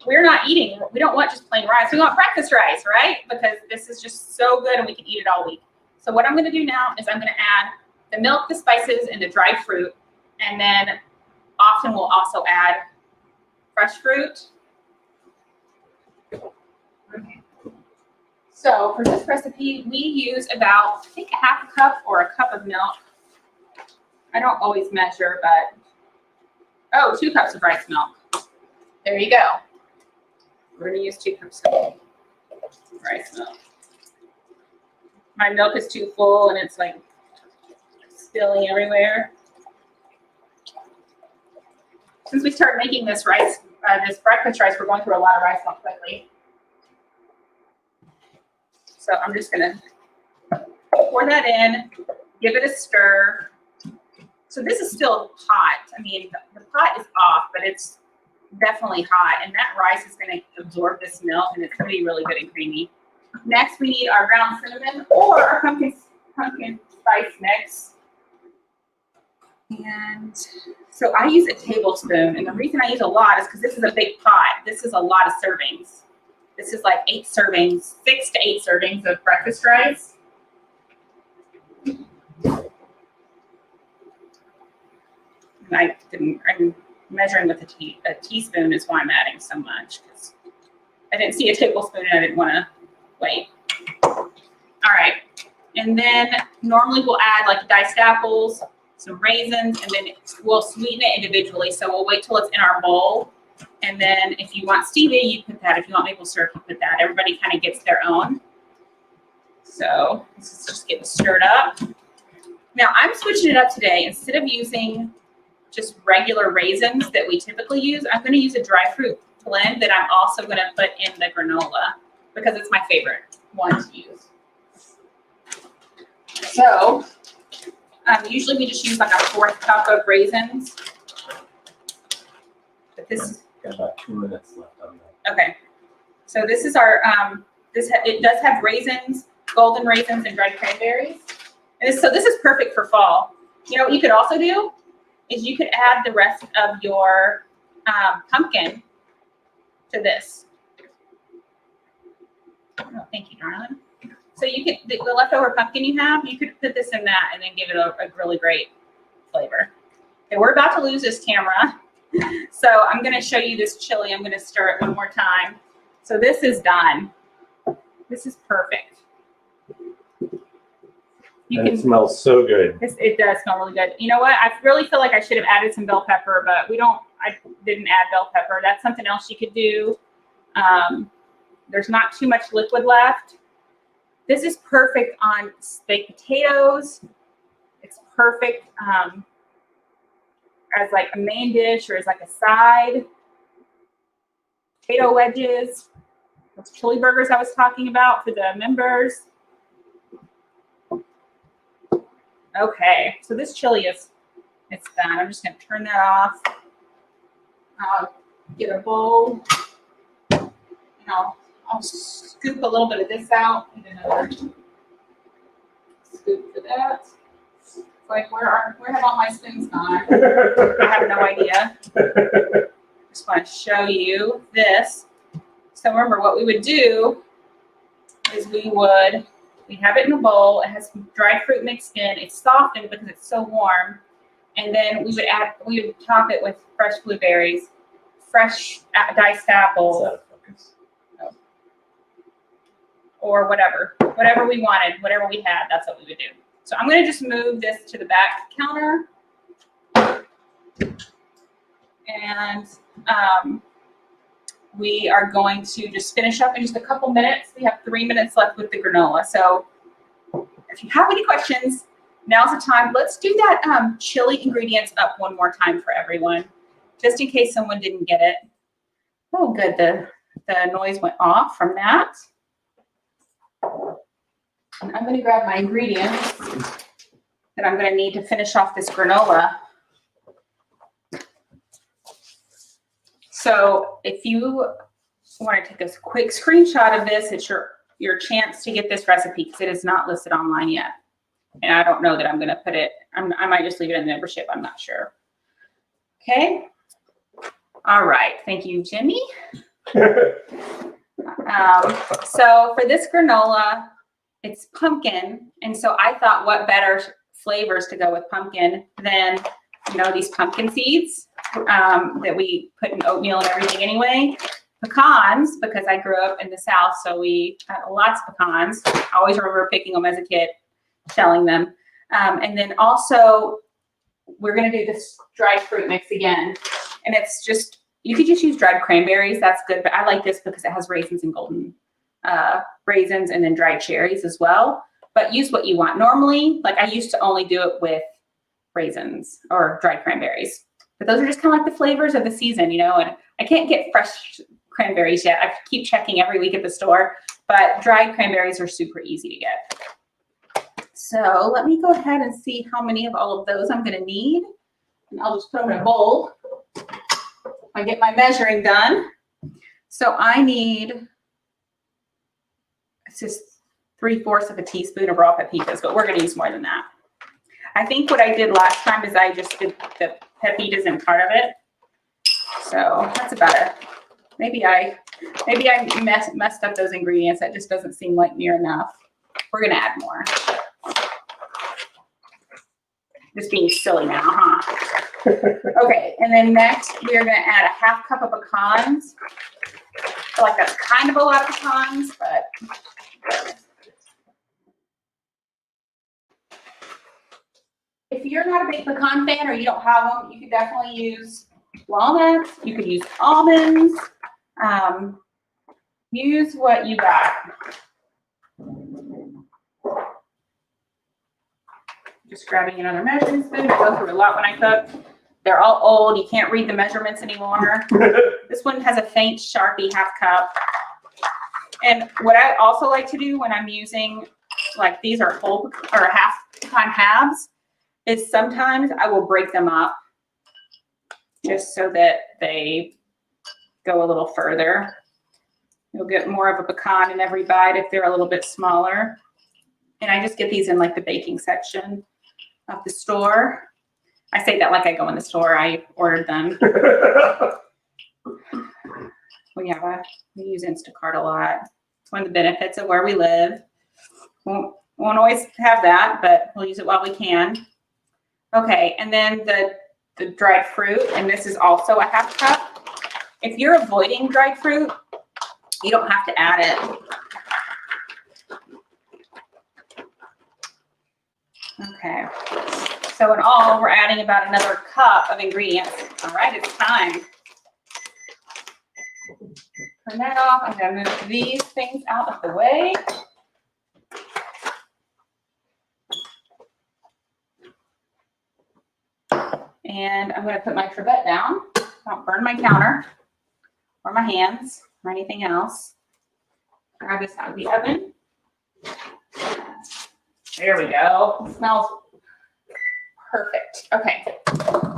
we're not eating. We don't want just plain rice. We want breakfast rice, right? Because this is just so good and we can eat it all week. So what I'm going to do now is I'm going to add the milk, the spices, and the dried fruit. And then often we'll also add fresh fruit. Okay. So for this recipe, we use about, I think, a half a cup or a cup of milk. I don't always measure, but 2 cups of rice milk. There you go. We're going to use 2 cups of rice milk. My milk is too full and it's like spilling everywhere. Since we started making this rice, this breakfast rice, we're going through a lot of rice milk quickly. So I'm just going to pour that in, give it a stir. So this is still hot. I mean, the pot is off, but it's definitely hot. And that rice is going to absorb this milk, and it's going to be really good and creamy. Next, we need our ground cinnamon or our pumpkin spice mix. And so I use a tablespoon. And the reason I use a lot is because this is a big pot. This is a lot of servings. This is like 8 servings, 6 to 8 servings of breakfast rice. And I'm measuring with a teaspoon is why I'm adding so much, because I didn't see a tablespoon and I didn't want to wait. All right. And then normally we'll add like diced apples, some raisins, and then we'll sweeten it individually. So we'll wait till it's in our bowl. And then if you want stevia, you put that. If you want maple syrup, you put that. Everybody kind of gets their own. So this is just getting stirred up. Now I'm switching it up today. Instead of using just regular raisins that we typically use, I'm going to use a dry fruit blend that I'm also going to put in the granola because it's my favorite one to use. So usually we just use like a 4th cup of raisins. But this Got about 2 minutes left on that. okay. So this is our it does have raisins, golden raisins, and dried cranberries. And so this is perfect for fall. You know what you could also do is you could add the rest of your pumpkin to this. Oh, thank you, darling. So you could, the leftover pumpkin you have, you could put this in that and then give it a really great flavor. Okay, we're about to lose this camera. So I'm going to show you this chili. I'm going to stir it one more time. So this is done. This is perfect. It smells so good. It does smell really good. You know what? I really feel like I should have added some bell pepper, but I didn't add bell pepper. That's something else you could do. There's not too much liquid left. This is perfect on baked potatoes. It's perfect as like a main dish or as like a side. Potato wedges. Those chili burgers I was talking about for the members. Okay, so this chili it's done. I'm just going to turn that off. I'll get a bowl. And I'll scoop a little bit of this out. And another scoop for that. It's like, where have all my spoons gone? I have no idea. Just want to show you this. So remember, what we would do is we have it in a bowl. It has some dried fruit mixed in. It's softened because it's so warm. And then we would top it with fresh blueberries, fresh diced apples, or whatever we wanted, whatever we had, that's what we would do. So I'm going to just move this to the back counter. And We are going to just finish up in just a couple minutes. We have 3 minutes left with the granola. So if you have any questions, now's the time. Let's do that chili ingredients up one more time for everyone, just in case someone didn't get it. Oh, good. The noise went off from that. And I'm going to grab my ingredients that I'm going to need to finish off this granola. So if you want to take a quick screenshot of this, it's your chance to get this recipe because it is not listed online yet. And I don't know that I'm going to put it, I might just leave it in the membership. I'm not sure. Okay. All right. Thank you, Jimmy. So for this granola, it's pumpkin. And so I thought what better flavors to go with pumpkin than, these pumpkin seeds that we put in oatmeal and everything anyway. Pecans, because I grew up in the South, so we had lots of pecans. I always remember picking them as a kid, shelling them. And then also, we're going to do this dried fruit mix again. And it's just, you could just use dried cranberries. That's good. But I like this because it has raisins and golden raisins and then dried cherries as well. But use what you want. Normally, like I used to only do it with raisins or dried cranberries. But those are just kind of like the flavors of the season, and I can't get fresh cranberries yet. I keep checking every week at the store, but dried cranberries are super easy to get. So let me go ahead and see how many of all of those I'm going to need. And I'll just put them in a bowl. I get my measuring done. So I need, it's just 3/4 of a teaspoon of raw pepitas, but we're going to use more than that. I think what I did last time is I just did the pepitas in part of it. So that's about it. Maybe I messed up those ingredients. That just doesn't seem like near enough. We're going to add more. Just being silly now, huh? Okay, and then next we are going to add a 1/2 cup of pecans. I feel like that's kind of a lot of pecans, but if you're not a big pecan fan or you don't have them, you could definitely use walnuts. You could use almonds. Use what you got. Just grabbing another measuring spoon. I go through a lot when I cook. They're all old. You can't read the measurements anymore. This one has a faint Sharpie 1/2 cup. And what I also like to do when I'm using, like these are whole or half pecan halves, is sometimes I will break them up just so that they go a little further. You'll get more of a pecan in every bite if they're a little bit smaller. And I just get these in like the baking section of the store. I say that like I go in the store. I ordered them. We use Instacart a lot. It's one of the benefits of where we live. Won't always have that, but we'll use it while we can. Okay, and then the dried fruit, and this is also a 1/2 cup. If you're avoiding dried fruit, you don't have to add it. Okay, so in all, we're adding about another cup of ingredients. All right, it's time. Turn that off. I'm going to move these things out of the way. And I'm going to put my trivet down. Don't burn my counter or my hands or anything else. Grab this out of the oven. There we go. It smells perfect. Okay,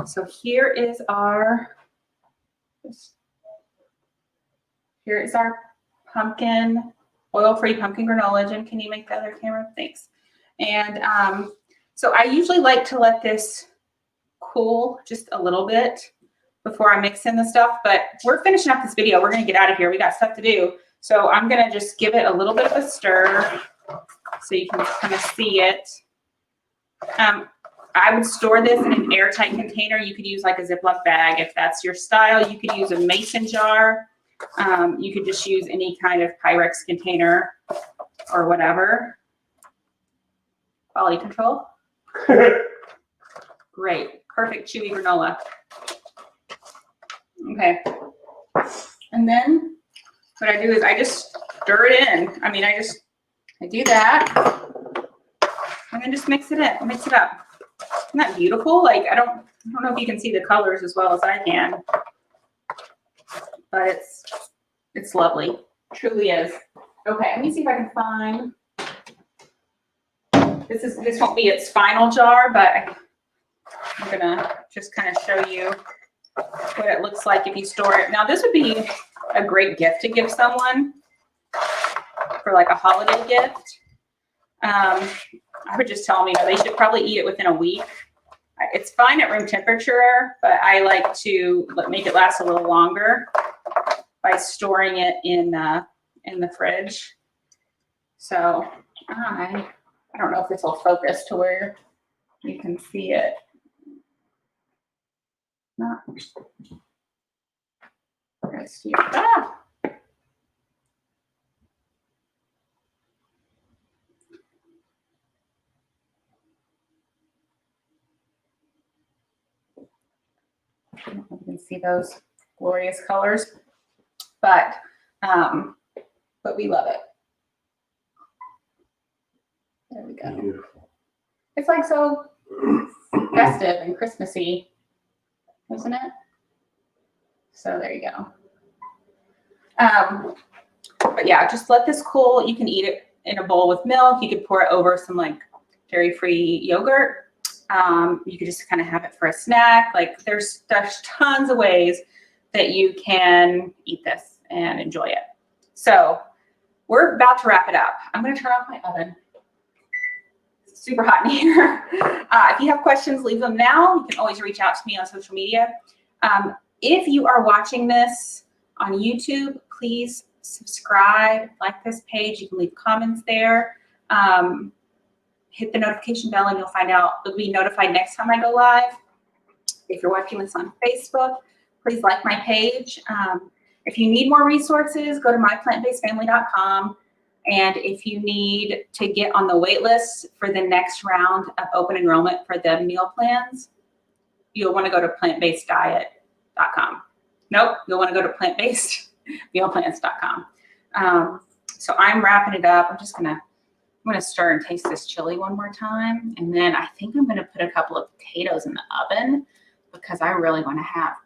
so here is our pumpkin, oil-free pumpkin granola. Jim, can you make the other camera? Thanks. And so I usually like to let this cool just a little bit before I mix in the stuff, but we're finishing up this video. We're going to get out of here. We got stuff to do. So I'm going to just give it a little bit of a stir so you can kind of see it. I would store this in an airtight container. You could use like a Ziploc bag if that's your style. You could use a mason jar. You could just use any kind of Pyrex container or whatever. Quality control. Great. Perfect chewy granola. Okay. And then what I do is I just stir it in. I mean, I do that and then just mix it up. Isn't that beautiful? Like, I don't know if you can see the colors as well as I can, but it's lovely. Truly is. Okay, let me see if I can find, this won't be its final jar, but I'm gonna just kind of show you what it looks like if you store it. Now, this would be a great gift to give someone for like a holiday gift. I would just tell them, they should probably eat it within a week. It's fine at room temperature, but I like to make it last a little longer by storing it in the fridge. So I don't know if this will focus to where you can see it. Not. Let's see. Ah! I don't know if you can see those glorious colors, but we love it. There we go. Beautiful. It's like so festive and Christmassy, isn't it? So there you go. But yeah, just let this cool. You can eat it in a bowl with milk. You could pour it over some like dairy-free yogurt. You could just kind of have it for a snack. Like there's tons of ways that you can eat this and enjoy it. So we're about to wrap it up. I'm going to turn off my oven. It's super hot in here. If you have questions, leave them now. You can always reach out to me on social media. If you are watching this on YouTube, please subscribe, like this page. You can leave comments there. Hit the notification bell and you'll be notified next time I go live. If you're watching this on Facebook, please like my page. If you need more resources, go to myplantbasedfamily.com. And if you need to get on the wait list for the next round of open enrollment for the meal plans, you'll want to go to plantbaseddiet.com. Nope, you'll want to go to plantbasedmealplans.com. So I'm wrapping it up. I'm going to stir and taste this chili one more time. And then I think I'm going to put a couple of potatoes in the oven because I really want to have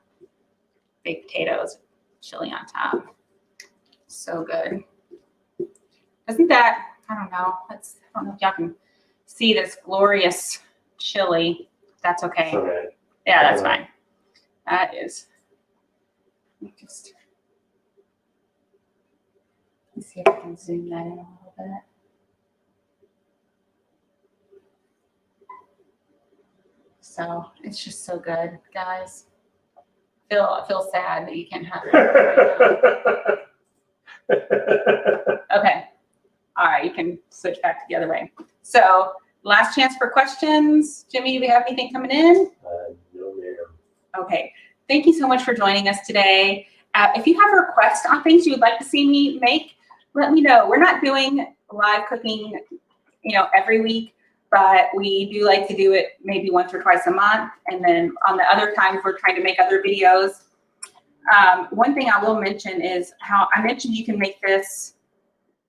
baked potatoes, chili on top. So good. Isn't that, I don't know if y'all can see this glorious chili. That's okay. Okay. Yeah, that's fine. That is. Let's see if I can zoom that in a little bit. So it's just so good, guys. I feel sad that you can't have it right now. Okay. All right, you can switch back to the other way. So last chance for questions. Jimmy, do we have anything coming in? No, ma'am. Okay. Thank you so much for joining us today. If you have a request on things you would like to see me make, let me know. We're not doing live cooking, every week, but we do like to do it maybe once or twice a month. And then on the other times, we're trying to make other videos. One thing I will mention is how I mentioned you can make this.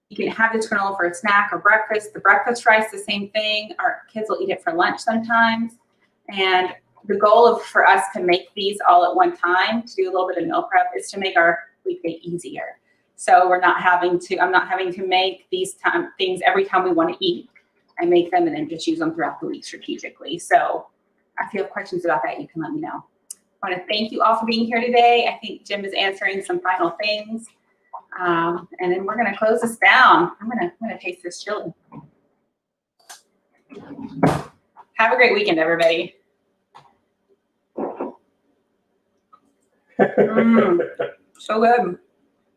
You can have this granola for a snack or breakfast. The breakfast rice, the same thing. Our kids will eat it for lunch sometimes. And the goal for us to make these all at one time, to do a little bit of meal prep, is to make our weekday easier. So I'm not having to make these things every time we want to eat. I make them and then just use them throughout the week strategically. So if you have questions about that, you can let me know. I want to thank you all for being here today. I think Jim is answering some final things. And then we're going to close this down. I'm going to taste this chili. Have a great weekend, everybody. So good.